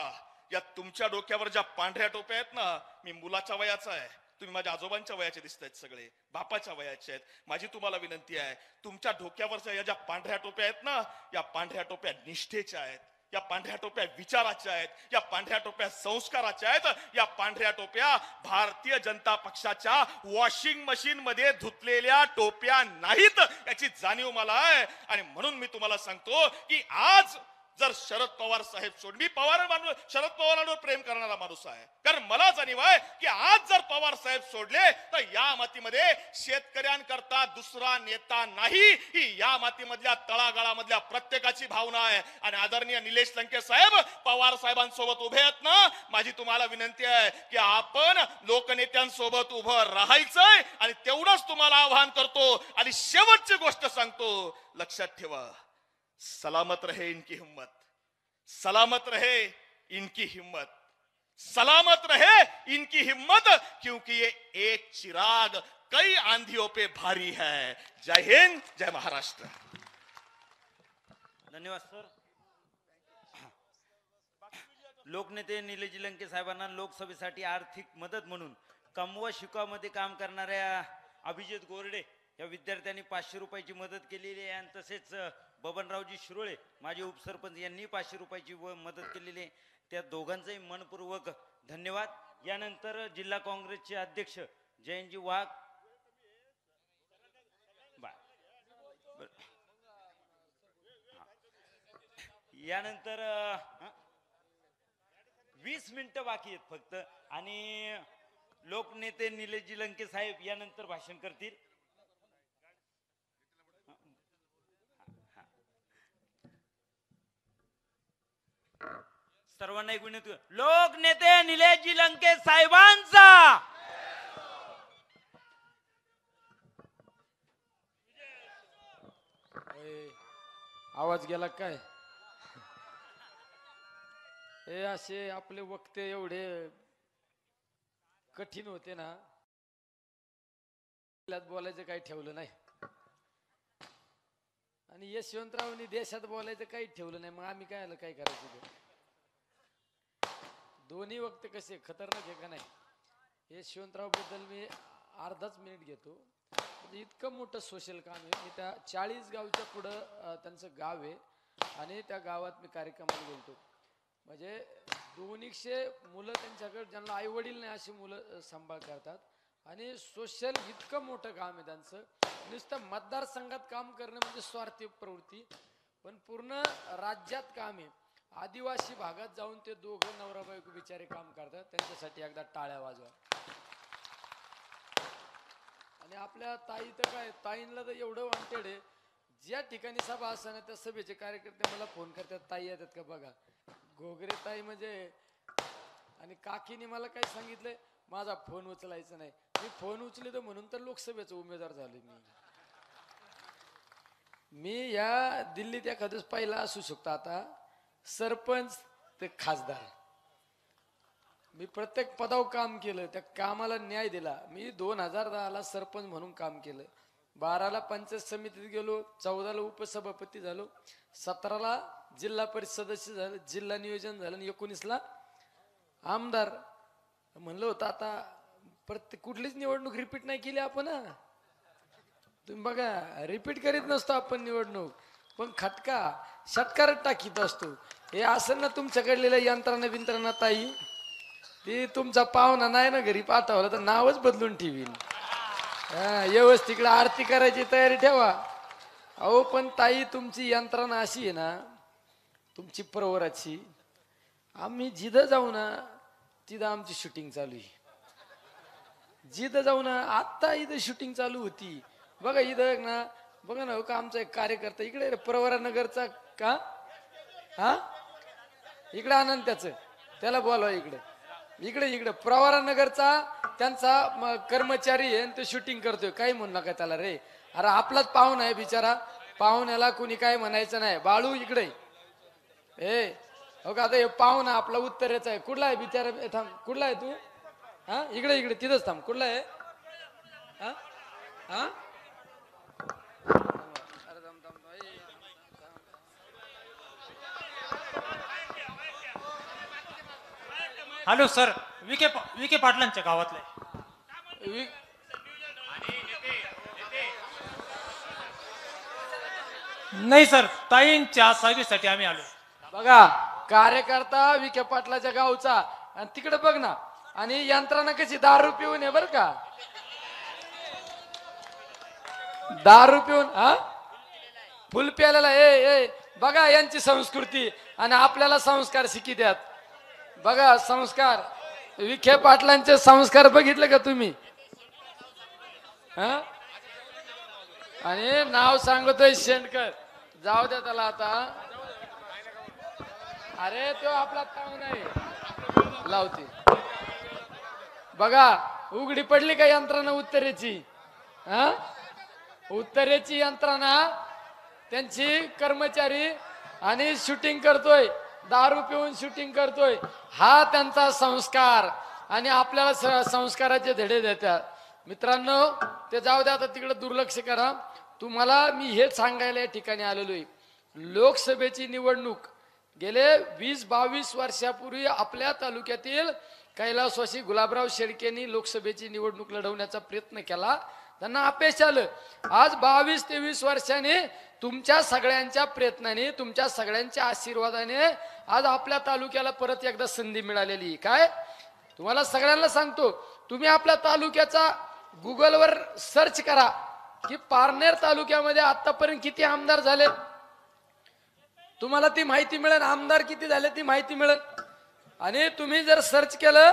[SPEAKER 9] या तुमच्या डोक्यावर ज्या पांढऱ्या टोप्या आहेत ना, मी मुलाच्या वयाचा आहे, तुम्ही माझ्या आजोबांच्या वयाचे दिसतायत, सगळे बापाच्या वयाचे आहेत. माझी तुम्हाला विनंती आहे, तुमच्या डोक्यावरच्या या ज्या पांढऱ्या टोप्या आहेत ना, या पांढऱ्या टोप्या निष्ठेच्या आहेत, या पांढऱ्या टोप्या विचाराच्या आहेत, या पांढऱ्या टोप्या संस्काराच्या आहेत. या पांढऱ्या टोप्या भारतीय जनता पक्षाच्या वॉशिंग मशीन मध्ये धुतलेल्या टोप्या नाहीत, याची जाणीव मला आहे. आणि म्हणून मी तुम्हाला सांगतो की आज जर शरद पवार साहेब मी शरद पवारांवर प्रेम करणारा माणूस आहे, कारण मला जाणीव आहे की आज जर पवार साहेब सोडले तर या मातीमध्ये शेतकऱ्यांकरता दुसरा नेता नाही, ही या मातीमधल्या तळागाळामधल्या प्रत्येकाची भावना आहे. आणि आदरणीय निलेश लंके साहेब पवार साहेबांसोबत उभे आहेत ना, माझी तुम्हाला विनंती आहे की आपण लोकनेत्यांसोबत उभं राहायचंय. आणि तेवढंच तुम्हाला आवाहन करतो. आणि शेवटची गोष्ट सांगतो, लक्षात ठेवा, सलामत रहे इनकी हिम्मत, सलामत रहे इनकी हिम्मत, सलामत रहे इनकी हिम्मत, क्योंकि ये एक चिराग कई आंधियों पे भारी है. जय हिंद, जय महाराष्ट्र.
[SPEAKER 3] धन्यवाद सर. लोकनेते निलेश लंके साहेबांना लोकसभेसाठी आर्थिक मदत म्हणून कमवा शिकामध्ये काम करणाऱ्या अभिजित गोरडे या विद्यार्थ्यांनी 500 रुपयाची मदत केलेली आहे. आणि तसेच बबनरावजी शिरोळे माजी उपसरपंच यांनी 500 रुपयाची मदत केलेली आहे. त्या दोघांचंही मनपूर्वक धन्यवाद. यानंतर जिल्हा काँग्रेसचे अध्यक्ष जयंतजी वाघ, यानंतर 20 मिनिटं बाकी आहेत फक्त. आणि लोकनेते निलेशजी लंके साहेब यानंतर भाषण करतील. सर्वांना एक विनंती, लोकनेते निलेशजी लंके साहेबांचा
[SPEAKER 7] आवाज गेला काय? हे असे आपले वक्ते एवढे कठीण होते ना, बोलायचं काही ठेवलं नाही. आणि यशवंतरावनी देशात बोलायचं काही ठेवलं नाही, मग आम्ही काय करायचं? दोन्ही वक्त कसे खतरनाक आहे का नाही? यशवंतराव बद्दल मी अर्धाच मिनिट घेतो. म्हणजे इतकं मोठं सोशल काम आहे. मी त्या 40 गावच्या पुढं त्यांचं गाव आहे आणि त्या गावात मी कार्यक्रमाला गेलतो. म्हणजे 200 मुलं त्यांच्याकडे, ज्यांना आई वडील नाही अशी मुलं सांभाळ करतात. आणि सोशल इतकं मोठं काम आहे त्यांचं. नुसतं मतदारसंघात काम करणं म्हणजे स्वार्थी प्रवृत्ती, पण पूर्ण राज्यात काम आहे. आदिवासी भागात जाऊन ते दोघं नवरा बायको बिचारे काम करतात. त्यांच्यासाठी एकदा टाळ्या वाजवा. आणि आपल्या ताई तर काय, ताईंना तर एवढं वांटेड आहे, ज्या ठिकाणी सभा असताना त्या सभेचे कार्यकर्ते मला फोन करतात, ताई येतात का बघा. घोगरे ताई म्हणजे. आणि काकीने मला काय सांगितलंय, माझा फोन उचलायचा नाही. मी फोन उचलतो म्हणून तर लोकसभेचा उमेदवार झालो. मी या दिल्लीत एखादंच पहिला असू शकतो, आता सरपंच ते खासदार. मी प्रत्येक पदावर काम केलं, त्या कामाला न्याय दिला. मी 2010ला सरपंच म्हणून काम केलं, 12ला पंचायत समितीत गेलो, 14ला उपसभापती झालो, 17ला जिल्हा परिषद सदस्य झालं, जिल्हा नियोजन झालं, 19ला आमदार. म्हणलं होतं आता प्रत्येक कुठलीच निवडणूक रिपीट नाही केली आपण. तुम्ही बघा, रिपीट करीत नसतो आपण निवडणूक, पण खटका षटकारच टाकीत असतो. हे असं ना तुमच्याकडलेल्या यंत्रणा बिंत्रणा ताई, ती तुमचा पाहुणा नाही ना घरी पाठवला तर नावच बदलून ठेवीन. व्यवस्थित आरती करायची तयारी ठेवा. अहो पण ताई, तुमची यंत्रणा अशी आहे ना, तुमची प्रवराची, आम्ही जिथं जाऊ ना तिथं आमची शूटिंग चालू आहे. जिथं जाऊ ना, आत्ता इथं शूटिंग चालू होती बघा. इथं ना बघा ना, हो का आमचा एक कार्यकर्ता इकडे प्रवरानगरचा का, हा इकडे आनंद, त्याला बोलवा इकडे. इकडे प्रवरानगरचा त्यांचा कर्मचारी आहे, ते शूटिंग करतोय. काही म्हणू नका त्याला रे. अरे आपलाच पाहुणा आहे बिचारा, पाहुण्याला कुणी काय म्हणायचं नाही. बाळू इकडे हो का. आता हे पाहुणा आपला उत्तरेचा आहे. कुठला आहे बिचारा, थांब, कुठला आहे तू? हा इकडे तिथंच थांब. कुठला आहे? हा हा
[SPEAKER 10] हॅलो सर, विखे पाटलांच्या गावातले. नाही सर, ताईंच्या सर्व्हिससाठी आम्ही आलो.
[SPEAKER 7] बघा, कार्यकर्ता विखे पाटलाच्या गावचा, आणि तिकडे बघ ना, आणि यंत्रणा कशी दारू पिऊन आहे बर का, दारू पिऊन हा फुल प्यालेला. बघा यांची संस्कृती आणि आपल्याला संस्कार शिकित्यात. बघा संस्कार, विखे पाटलांचे संस्कार बघितले का तुम्ही? हा आणि नाव सांगतोय शेंडकर, जाऊ द्या त्याला आता. अरे तो आपला पाहुणा आहे, लावते. बघा उघडी पडली का यंत्रणा उत्तरेची. हा उत्तरेची यंत्रणा, त्यांची कर्मचारी, आणि शूटिंग करतोय, दारू पिऊन शूटिंग करतोय. हा त्यांचा संस्कार, आणि आपल्याला संस्काराचे धडे देतात. मित्रांनो ते जाऊ द्या, आता तिकडे दुर्लक्ष करा. तुम्हाला मी हेच सांगायला या ठिकाणी आलेलो आहे. लोकसभेची निवडणूक गेले 20-22 वर्षापूर्वी आपल्या तालुक्यातील कैलासवासी गुलाबराव शेळकेंनी लोकसभेची निवडणूक लढवण्याचा प्रयत्न केला, त्यांना अपयश आलं. आज 22-23 वर्षांनी तुमच्या सगळ्यांच्या प्रयत्नाने, तुमच्या सगळ्यांच्या आशीर्वादाने आज आपल्या तालुक्याला परत एकदा संधी मिळालेली. काय तुम्हाला सगळ्यांना सांगतो, तुम्ही आपल्या तालुक्याचा गुगलवर सर्च करा की पारनेर तालुक्यामध्ये आतापर्यंत किती आमदार झाले, तुम्हाला ती माहिती मिळेल. आमदार किती झाले ती माहिती मिळेल. आणि तुम्ही जर सर्च केलं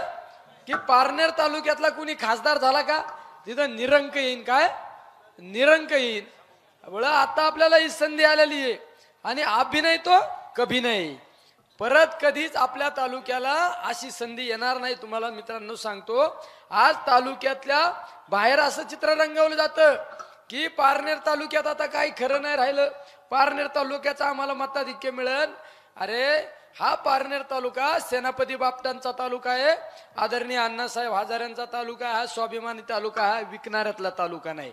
[SPEAKER 7] की पारनेर तालुक्यातला कुणी खासदार झाला का, तिथं निरंक येईन. काय निरंक येईन. आता आपल्याला ही संधी आलेली आहे, आणि अभिनय तो कभी नाही. परत कधीच आपल्या तालुक्याला अशी संधी येणार नाही. तुम्हाला मित्रांनो सांगतो, आज तालुक्यातल्या बाहेर असं चित्र रंगवलं जातं की पारनेर तालुक्यात आता काही खरं नाही राहिलं, पारनेर तालुक्याचा आम्हाला मताधिक्य मिळेल. अरे हा पारनेर तालुका सेनापती बापटांचा तालुका आहे, आदरणीय अण्णासाहेब हजारेंचा तालुका आहे. हा स्वाभिमानी तालुका, हा विकणाऱ्यातला तालुका नाही.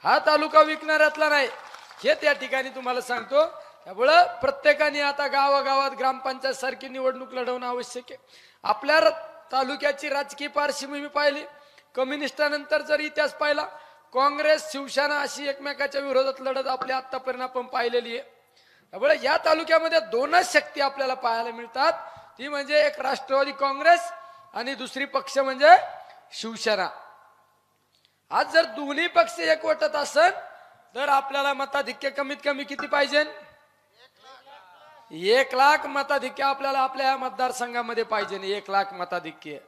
[SPEAKER 7] हा तालुका विकणाऱ्यातला नाही, हे त्या ठिकाणी तुम्हाला सांगतो. त्यामुळं प्रत्येकाने आता गावागावात ग्रामपंचायत सारखी निवडणूक लढवणं आवश्यक आहे. आपल्या तालुक्याची राजकीय पार्श्वभूमी पाहिली, कम्युनिस्टानंतर जर इतिहास पाहिला, काँग्रेस शिवसेना अशी एकमेकाच्या विरोधात लढत आपल्या आतापर्यंत आपण पाहिलेली आहे. त्यामुळे या तालुक्यामध्ये दोनच शक्ती आपल्याला पाहायला मिळतात, ती म्हणजे एक राष्ट्रवादी काँग्रेस आणि दुसरी पक्ष म्हणजे शिवसेना. आज जर दोन्ही पक्ष एकवटत असेल तर आपल्याला मताधिक्य कमीत कमी किती पाहिजे? 1 लाख मताधिक्य आपल्याला आपल्या मतदारसंघामध्ये पाहिजे. 1 लाख मताधिक्य.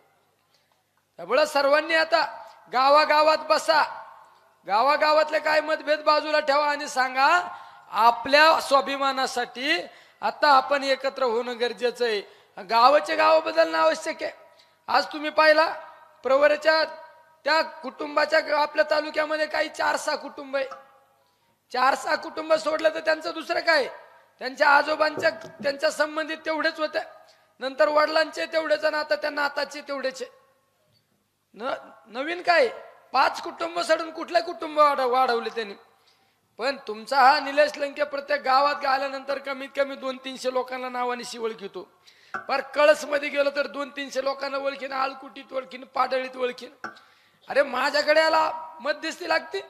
[SPEAKER 7] त्यामुळे सर्वांनी आता गावागावात बसा, गावागावातले काय मतभेद बाजूला ठेवा आणि सांगा आपल्या स्वाभिमानासाठी आता आपण एकत्र होणं गरजेचं आहे. गावाचे गाव बदलणं आवश्यक आहे. आज तुम्ही पाहिला प्रवरच्या त्या कुटुंबाच्या आपल्या तालुक्यामध्ये काही 4-6 कुटुंब आहे. 4-6 कुटुंब सोडलं तर त्यांचं दुसरं काय, त्यांच्या आजोबांच्या त्यांच्या संबंधित तेवढेच होते.
[SPEAKER 11] नंतर वडिलांचे तेवढेच आणि आता त्या नाताचे तेवढेच नवीन काय 5 कुटुंब सोडून कुठले कुटुंब वाढवले त्यांनी. पण तुमचा हा निलेश लंके प्रत्येक गावात आल्यानंतर कमीत कमी 200-300 लोकांना नावाने शिवळ घेतो. पर कळस मध्ये गेलो तर 200-300 लोकांना ओळखीन, आलकुटीत ओळखीन, पाडळीत ओळखीन. अरे माझ्याकडे याला मध्यस्थी लागते,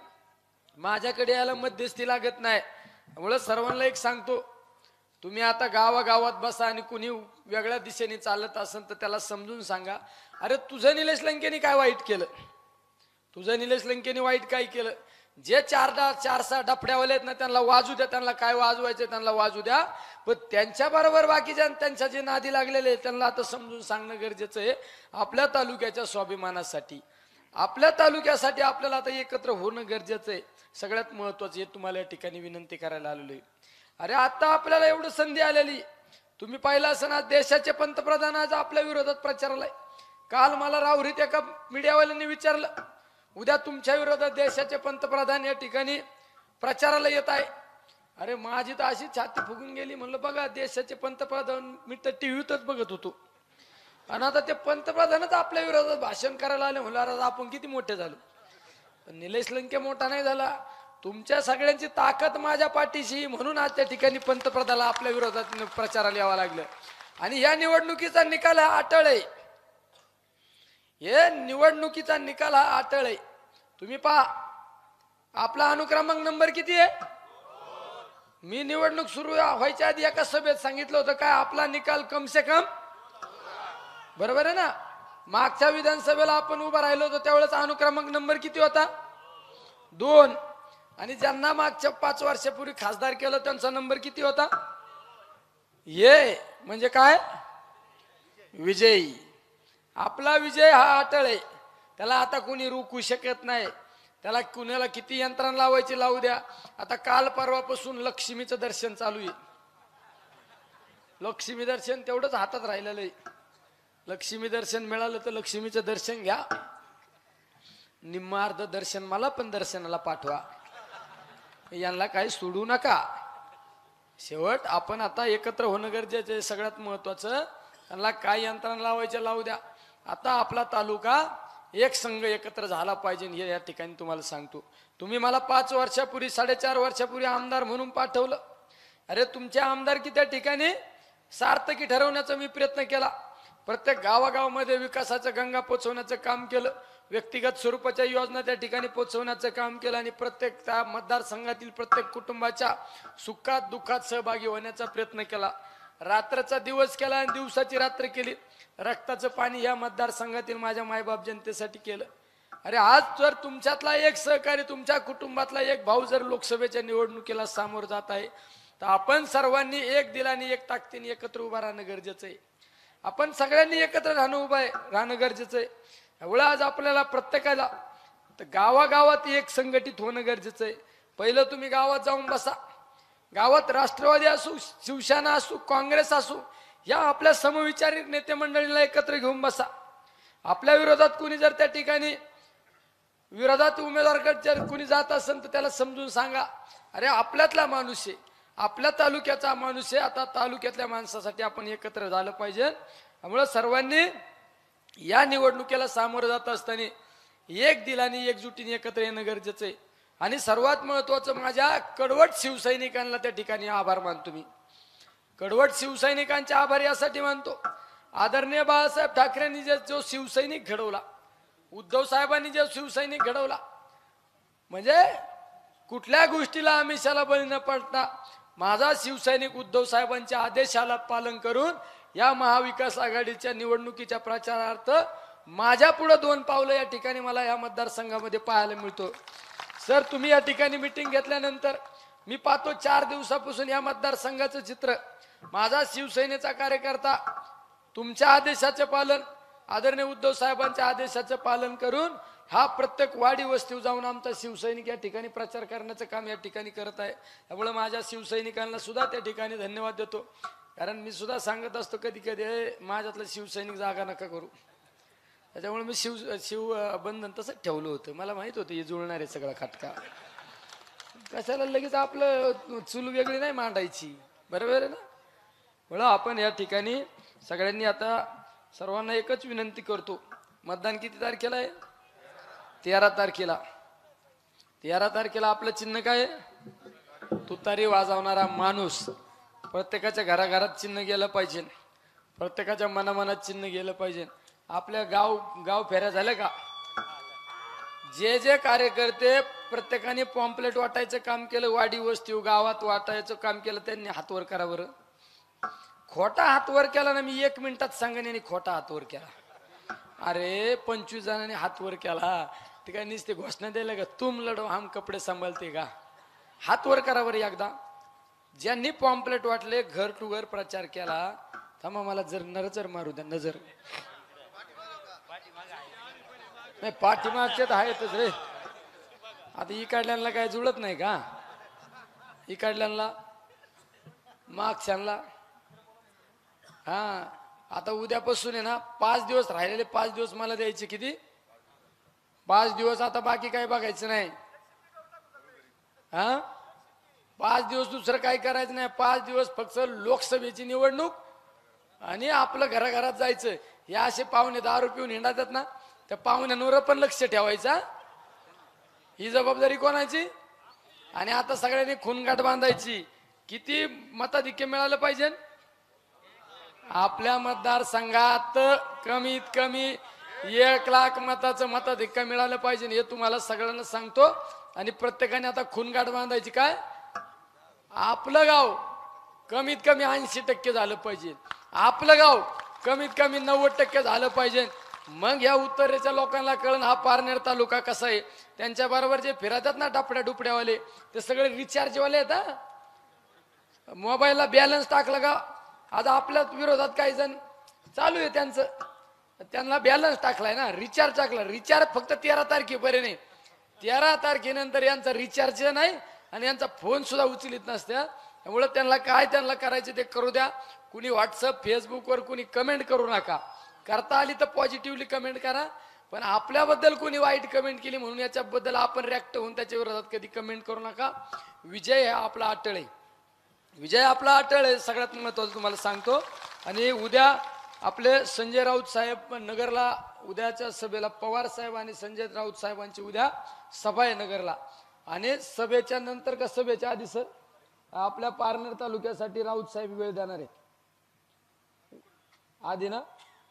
[SPEAKER 11] माझ्याकडे याला मध्यस्थी लागत नाही. त्यामुळे सर्वांना एक सांगतो, तुम्ही आता गावागावात बसा आणि कुणी वेगळ्या दिशेने चालत असेल तर त्याला समजून सांगा, अरे तुझं निलेश लंकेने काय वाईट केलं, तुझं निलेश लंकेने वाईट काय केलं. जे 4-6 डफड्यावाले आहेत ना त्यांना वाजू द्या, त्यांना काय वाजवायचं त्यांना वाजू द्या. पण त्यांच्या बरोबर बाकीच्या त्यांच्या जे नादी लागलेले त्यांना आता समजून सांगणं गरजेचं आहे. आपल्या तालुक्याच्या स्वाभिमानासाठी, आपल्या तालुक्यासाठी आपल्याला आता एकत्र होणं गरजेचं आहे. सगळ्यात महत्वाचं हे तुम्हाला या ठिकाणी विनंती करायला आलेलो आहे. अरे आता आपल्याला एवढं संधी आलेली, तुम्ही पाहिलं असं ना देशाचे पंतप्रधान आज आपल्या विरोधात प्रचाराला आहे. काल मला राहुरीत एका मीडियावाल्यांनी विचारलं, उद्या तुमच्या विरोधात देशाचे पंतप्रधान या ठिकाणी प्रचाराला येत आहे. अरे माझी तर अशी छाती फुगून गेली, म्हणलं बघा देशाचे पंतप्रधान मी तर टीव्हीतच बघत होतो आणि आता ते पंतप्रधानच आपल्या विरोधात भाषण करायला आले. म्हणलं अरे आपण किती मोठे झालो. पण निलेश लंके मोठा नाही झाला, तुमच्या सगळ्यांची ताकद माझ्या पाठीशी, म्हणून आज त्या ठिकाणी पंतप्रधानाला आपल्या विरोधात प्रचाराला यावं लागलं. आणि या निवडणुकीचा निकाल हा अटळ आहे, हे निवडणुकीचा निकाल हा अटळ आहे. तुम्ही पहा आपला अनुक्रमांक नंबर किती आहे. मी निवडणूक सुरू व्हायच्या आधी एका सभेत सांगितलं होतं काय, आपला निकाल कम से कम, बरोबर आहे ना. मागच्या विधानसभेला आपण उभा राहिलो होतो त्यावेळेस अनुक्रमांक नंबर किती होता, 2. आणि ज्यांना मागच्या 5 वर्षापूर्वी खासदार केलं त्यांचा नंबर किती होता, ये म्हणजे काय, विजयी. आपला विजय हा अटळ आहे, त्याला आता कोणी रोखू शकत नाही. त्याला कुणाला किती यंत्रणा लावायची लावू द्या. आता काल परवापासून लक्ष्मीचं दर्शन चालू आहे. लक्ष्मी दर्शन तेवढंच हातात राहिलेलं आहे. लक्ष्मी दर्शन मिळालं तर लक्ष्मीचं दर्शन घ्या, निम्मार्ध दर्शन मला पण दर्शनाला पाठवा, यांना काही सोडू नका. शेवट आपण आता एकत्र होणं गरजेचं आहे. सगळ्यात महत्वाचं त्यांना काय यंत्रणा लावायचं लावू द्या. आता आपला तालुका एक संघ एकत्र झाला पाहिजे हे या ठिकाणी तुम्हाला सांगतो. तुम्ही मला 5 वर्षापूर्वी 4.5 वर्षापूर्वी आमदार म्हणून पाठवलं. अरे तुमच्या आमदारकी त्या ठिकाणी सार्थकी ठरवण्याचा मी प्रयत्न केला. प्रत्येक गावागावामध्ये विकासाचं गंगा पोचवण्याचं काम केलं, व्यक्तिगत स्वरूपाच्या योजना त्या ठिकाणी पोचवण्याचं काम केलं आणि प्रत्येक त्या मतदारसंघातील प्रत्येक कुटुंबाच्या सुखात दुःखात सहभागी होण्याचा प्रयत्न केला. रात्रचा दिवस केला आणि दिवसाची रात्र केली. रक्ताचं पाणी या मतदारसंघातील माझ्या मायबाप जनतेसाठी केलं. अरे आज जर तुमच्यातला एक सहकारी, तुमच्या कुटुंबातला एक भाऊ जर लोकसभेच्या निवडणुकीला सामोर जात आहे तर आपण सर्वांनी एक दिलाने एक ताकदीने एकत्र उभा राहणं गरजेचं आहे. आपण सगळ्यांनी एकत्र राहणं गरजेचं आहे. एवढं आज आपल्याला प्रत्येकाला तर गावागावात एक संघटित होणं गरजेचं आहे. पहिलं तुम्ही गावात जाऊन बसा. गावात राष्ट्रवादी असू, शिवसेना असू, काँग्रेस असू, या आपल्या समविचारी नेते मंडळीला एकत्र घेऊन बसा. आपल्या विरोधात कुणी जर त्या ठिकाणी विरोधात उमेदवाराकडे जर कुणी जात असेल तर त्याला समजून सांगा, अरे आपल्यातला माणूस आहे, आपल्या तालुक्याचा माणूस आहे. आता तालुक्यातल्या माणसासाठी आपण एकत्र झालं पाहिजे. त्यामुळे सर्वांनी या निवडणुकीला सामोरं जात असताना एक दिलाने एकजुटीने एकत्र येणं गरजेचं आहे. आणि सर्वात महत्वाचं माझ्या कडवट शिवसैनिकांना त्या ठिकाणी आभार मानतो. मी कडवट शिवसैनिकांचे आभार यासाठी मानतो, आदरणीय बाळासाहेब ठाकरेंनी जो शिवसैनिक घडवला, उद्धव साहेबांनी जो शिवसैनिक घडवला, म्हणजे कुठल्या गोष्टीला आमिषाला बळी न पडता माझा शिवसैनिक उद्धव साहेबांच्या आदेशाला पालन करून या महाविकास आघाडीच्या निवडणुकीच्या प्रचारार्थ माझ्या पुढे 2 पावलं या ठिकाणी मला या मतदारसंघामध्ये पाहायला मिळतो. सर तुम्ही या ठिकाणी मीटिंग घेतल्यानंतर मी पाहतो 4 दिवसापासून या मतदारसंघाचं चित्र, माझा शिवसेनेचा कार्यकर्ता तुमच्या आदेशाचे पालन, आदरणीय उद्धव साहेबांच्या आदेशाचे पालन करून हा प्रत्येक वाडी वस्तीवर जाऊन आमचा शिवसैनिक या ठिकाणी प्रचार करण्याचं काम या ठिकाणी करत आहे. त्यामुळे माझ्या शिवसैनिकांना सुद्धा त्या ठिकाणी धन्यवाद देतो. कारण मी सुद्धा सांगत असतो कधी कधी माझ्यातलं शिवसैनिक जागा नका करू. त्याच्यामुळे मी शिवबंधन तसंच ठेवलं होतं. मला माहित होतं हे जुळणार आहे सगळा खटका. कशाला लगेच आपलं चूल वेगळी नाही मांडायची, बरोबर आहे ना. म्हणून आपण या ठिकाणी सगळ्यांनी आता सर्वांना एकच विनंती करतो, मतदान किती तारखेला आहे? 13 तारखेला. 13 तारखेला आपलं चिन्ह काय आहे? तुतारी वाजवणारा माणूस. प्रत्येकाच्या घराघरात चिन्ह गेलं पाहिजे, प्रत्येकाच्या मनामनात चिन्ह गेलं पाहिजे. आपल्या गाव फेऱ्या झाल्या का? जे जे कार्यकर्ते प्रत्येकाने पॉम्पलेट वाटायचं काम केलं, वाडी वस्ती गावात वाटायचं काम केलं, त्यांनी हातवर करा बरं. खोटा हातवर केला ना, मी 1 मिनिटात सांगेन यांनी खोटा हातवर केला. अरे 25 जणांनी हातवर केला, ते काय नुसते घोषणा द्यायला का तुम लढो हम कपडे सांभाळते का? हातवर करा बरं एकदा. ज्यांनी पॉम्पलेट वाटले, घर टू घर प्रचार केला. थांबा मला जर नजर मारू द्या, नजर नाही, पाठीमागचे तर आहेतच रे. आता इकडल्यांना काय जुळत नाही का? इकडल्यांना मागच्यांना. हा आता उद्यापासून आहे ना 5 दिवस राहिलेले, 5 दिवस मला द्यायचे. किती? 5 दिवस. आता बाकी काय बघायचं नाही. हा 5 दिवस दुसरं काय करायचं नाही. 5 दिवस फक्त लोकसभेची निवडणूक आणि आपलं घराघरात जायचं. या असे पाहुणे दारू पिऊन हिंडतात ना, त्या पाहुण्यांवर पण लक्ष ठेवायचा. ही जबाबदारी कोणाची? आणि आता सगळ्यांनी खूनगाठ बांधायची. किती मताधिक्य मिळालं पाहिजे? आपल्या मतदारसंघात कमीत कमी 1 लाख मताचं मताधिक्य मिळालं पाहिजे, हे तुम्हाला सगळ्यांना सांगतो. आणि प्रत्येकाने आता खूनगाठ बांधायची. काय? आपलं गाव कमीत कमी 80% झालं पाहिजे, आपलं गाव कमीत कमी 90% झालं पाहिजे. मग या उत्तरेच्या लोकांना कळण हा पारनेर तालुका कसा आहे. त्यांच्या बरोबर जे फिरतात ना डपड्या डुपड्यावाले, ते सगळे रिचार्जवाले आहेत. मोबाईलला बॅलन्स टाकलं का? आता आपल्या विरोधात काही जण चालू आहे त्यांचं, त्यांना बॅलन्स टाकलाय ना, रिचार्ज टाकला. रिचार्ज फक्त 13 तारखेपर्यंत आहे. 13 तारखेनंतर यांचा रिचार्ज नाही आणि यांचा फोन सुद्धा उचलित नसत्या. त्यामुळे त्यांना करायचे ते करू द्या. कुणी व्हॉट्सअप फेसबुकवर कुणी कमेंट करू नका. करता आली तर पॉझिटिव्हली कमेंट करा, पण आपल्याबद्दल कोणी वाईट कमेंट केली म्हणून याच्याबद्दल आपण रिॲक्ट होऊन त्याच्या विरोधात कधी कमेंट करू नका. विजय हा आपला अटळ आहे, विजय आपला अटळ आहे, सगळ्यात महत्वाचं तुम्हाला सांगतो. आणि उद्या आपले संजय राऊत साहेब नगरला, उद्याच्या सभेला पवार साहेब आणि संजय राऊत साहेबांची उद्या सभा आहे नगरला. आणि सभेच्या नंतर का सभेच्या आधी सर आपल्या पारनेर तालुक्यासाठी राऊत साहेब वेळ देणार आहे आधी ना.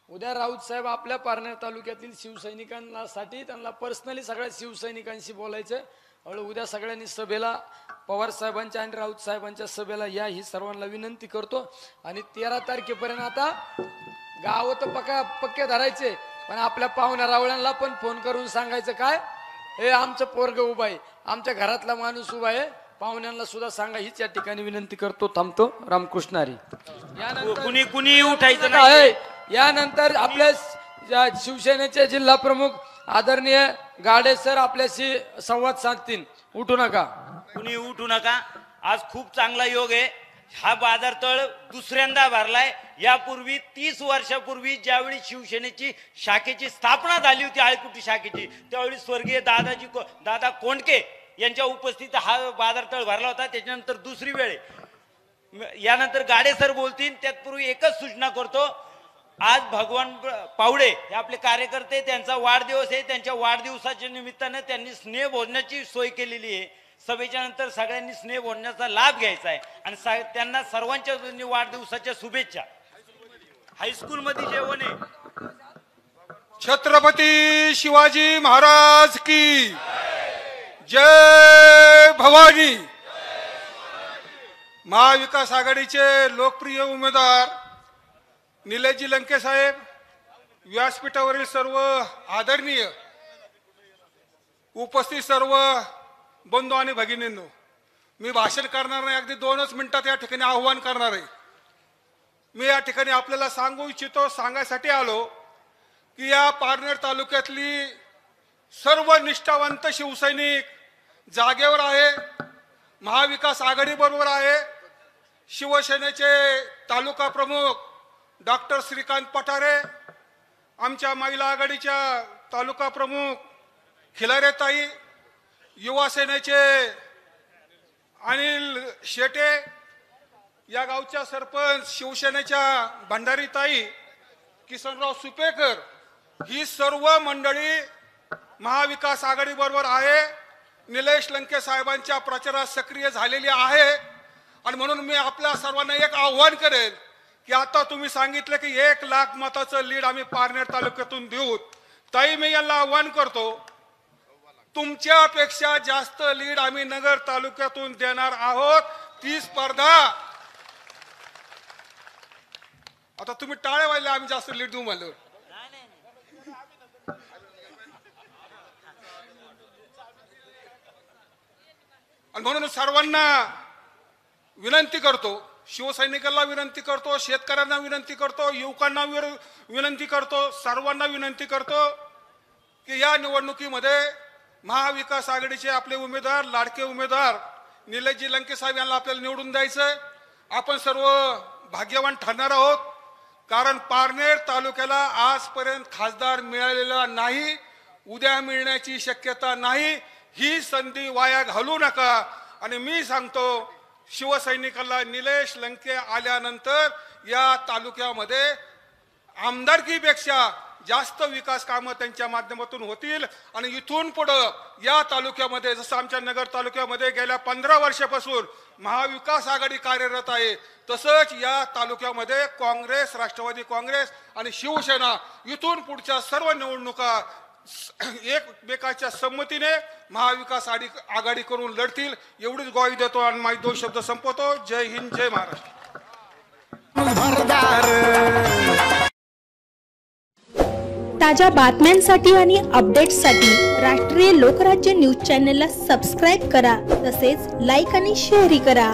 [SPEAKER 11] उद्या राऊत साहेब आपल्या पारनेर तालुक्यातील शिवसैनिकांसाठी, त्यांना पर्सनली सगळ्या शिवसैनिकांशी बोलायचं. उद्या सगळ्यांनी सभेला, पवार साहेबांच्या आणि राऊत साहेबांच्या सभेला या, ही सर्वांना विनंती करतो. आणि 13 तारखेपर्यंत आता गाव तर पक्के धरायचे, पण आपल्या पाहुण्या रावळ्यांना पण फोन करून सांगायचं काय, हे आमचं पोरग उभा आहे, आमच्या घरातला माणूस उभा आहे, पाहुण्यांना सुद्धा सांगा. हीच या ठिकाणी विनंती करतो. थांबतो. रामकृष्ण हरी.
[SPEAKER 3] कुणी उठायचं नाही.
[SPEAKER 11] यानंतर आपल्या शिवसेनेचे जिल्हा प्रमुख आदरणीय गाडे सर आपल्याशी संवाद साधतील. उठू नका,
[SPEAKER 3] कुणी उठू नका. आज खूप चांगला योग आहे. हा बाजारतळ दुसऱ्यांदा भरलाय. यापूर्वी 30 वर्षापूर्वी ज्यावेळी शिवसेनेची शाखेची स्थापना झाली होती, आळकुटी शाखेची, त्यावेळी स्वर्गीय दादा कोंडके यांच्या उपस्थितीत हा बाजारतळ भरला होता. त्याच्यानंतर दुसरी वेळ, यानंतर गाडे सर बोलतील. त्यातपूर्वी एकच सूचना करतो, आज भगवान पावडे हे आपले कार्यकर्ते, त्यांचा वाढदिवस आहे. त्यांच्या वाढदिवसाच्या निमित्तानं त्यांनी स्नेह भोजनाची सोय केलेली आहे. सभेच्या नंतर सगळ्यांनी स्नेह भोजनाचा लाभ घ्यायचा आहे आणि त्यांना सर्वांच्या वाढदिवसाच्या शुभेच्छा. हायस्कूल मध्ये जेवण आहे.
[SPEAKER 5] छत्रपती शिवाजी महाराज की जय भवानी. महाविकास आघाडीचे लोकप्रिय उमेदवार निलेशजी लंके साहेब, व्यासपीठावरील सर्व आदरणीय उपस्थित सर्व बंधू आणि भगिनींनो, मी भाषण करणार नाही, अगदी 2च मिनिटात या ठिकाणी आव्हान करणार आहे. मी या ठिकाणी आपल्याला सांगू इच्छितो, सांगायसाठी आलो की या पारनेर तालुक्यातली सर्व निष्ठावंत शिवसैनिक जागेवर आहे, महाविकास आघाडी बरोबर आहे. शिवसेनेचे तालुका प्रमुख डॉक्टर श्रीकांत पठारे, आमच्या महिला आघाडीच्या तालुका प्रमुख खिलारेताई, युवा सेनेचे अनिल शेटे,
[SPEAKER 2] या गावच्या सरपंच, शिवसेनेच्या भंडारीताई, किसनराव सुपेकर, ही सर्व मंडळी महाविकास आघाडी बरोबर आहे. निलेश लंके साहेबांच्या प्रचारात सक्रिय झालेली आहे. आणि म्हणून मी आपल्या सर्वांना एक आव्हान करेल की आता तुम्ही सांगितलं की 1 लाख मताचं लीड आम्ही पारनेर तालुक्यातून देऊ. ताई, मी यांना आव्हान करतो, तुमच्यापेक्षा जास्त लीड आम्ही नगर तालुक्यातून देणार आहोत. ती स्पर्धा आता तुम्ही टाळे वाजले, आम्ही जास्त लीड देऊ म्हणलं. आणि म्हणून सर्वांना विनंती करतो, शिवसैनिकांना विनंती करतो, शेतकऱ्यांना विनंती करतो, युवकांना विनंती करतो, सर्वांना विनंती करतो की या निवडणुकीमध्ये महाविकास आघाडीचे आपले उमेदवार, लाडके उमेदवार निलेशजी लंके साहेब यांना आपल्याला निवडून द्यायचंय. आपण सर्व भाग्यवान ठरणार आहोत, कारण पारनेर तालुक्याला आजपर्यंत खासदार मिळालेला नाही, उद्या मिळण्याची शक्यता नाही. ही संधी वाया घालू नका. आणि मी सांगतो शिवसैनिकांना, निलेश लंके आल्यानंतर या तालुक्यामध्ये आमदारकीपेक्षा जास्त विकास कामं त्यांच्या माध्यमातून होतील. आणि इथून पुढं या तालुक्यामध्ये, जसं आमच्या नगर तालुक्यामध्ये गेल्या 15 वर्षापासून महाविकास आघाडी कार्यरत आहे, तसंच या तालुक्यामध्ये काँग्रेस, राष्ट्रवादी काँग्रेस आणि शिवसेना इथून पुढच्या सर्व निवडणुका एकमेकाच्या संमतीने महाविकास आघाडी करून लढतील, एवढीच ग्वाही देतो आणि माझे 2 शब्द संपवतो. जय हिंद, जय महाराष्ट्र.
[SPEAKER 12] ताज्या बातम्यांसाठी आणि अपडेट्ससाठी राष्ट्रीय लोकराज्य न्यूज चॅनलला सबस्क्राईब करा, तसेच लाईक आणि शेअरही करा.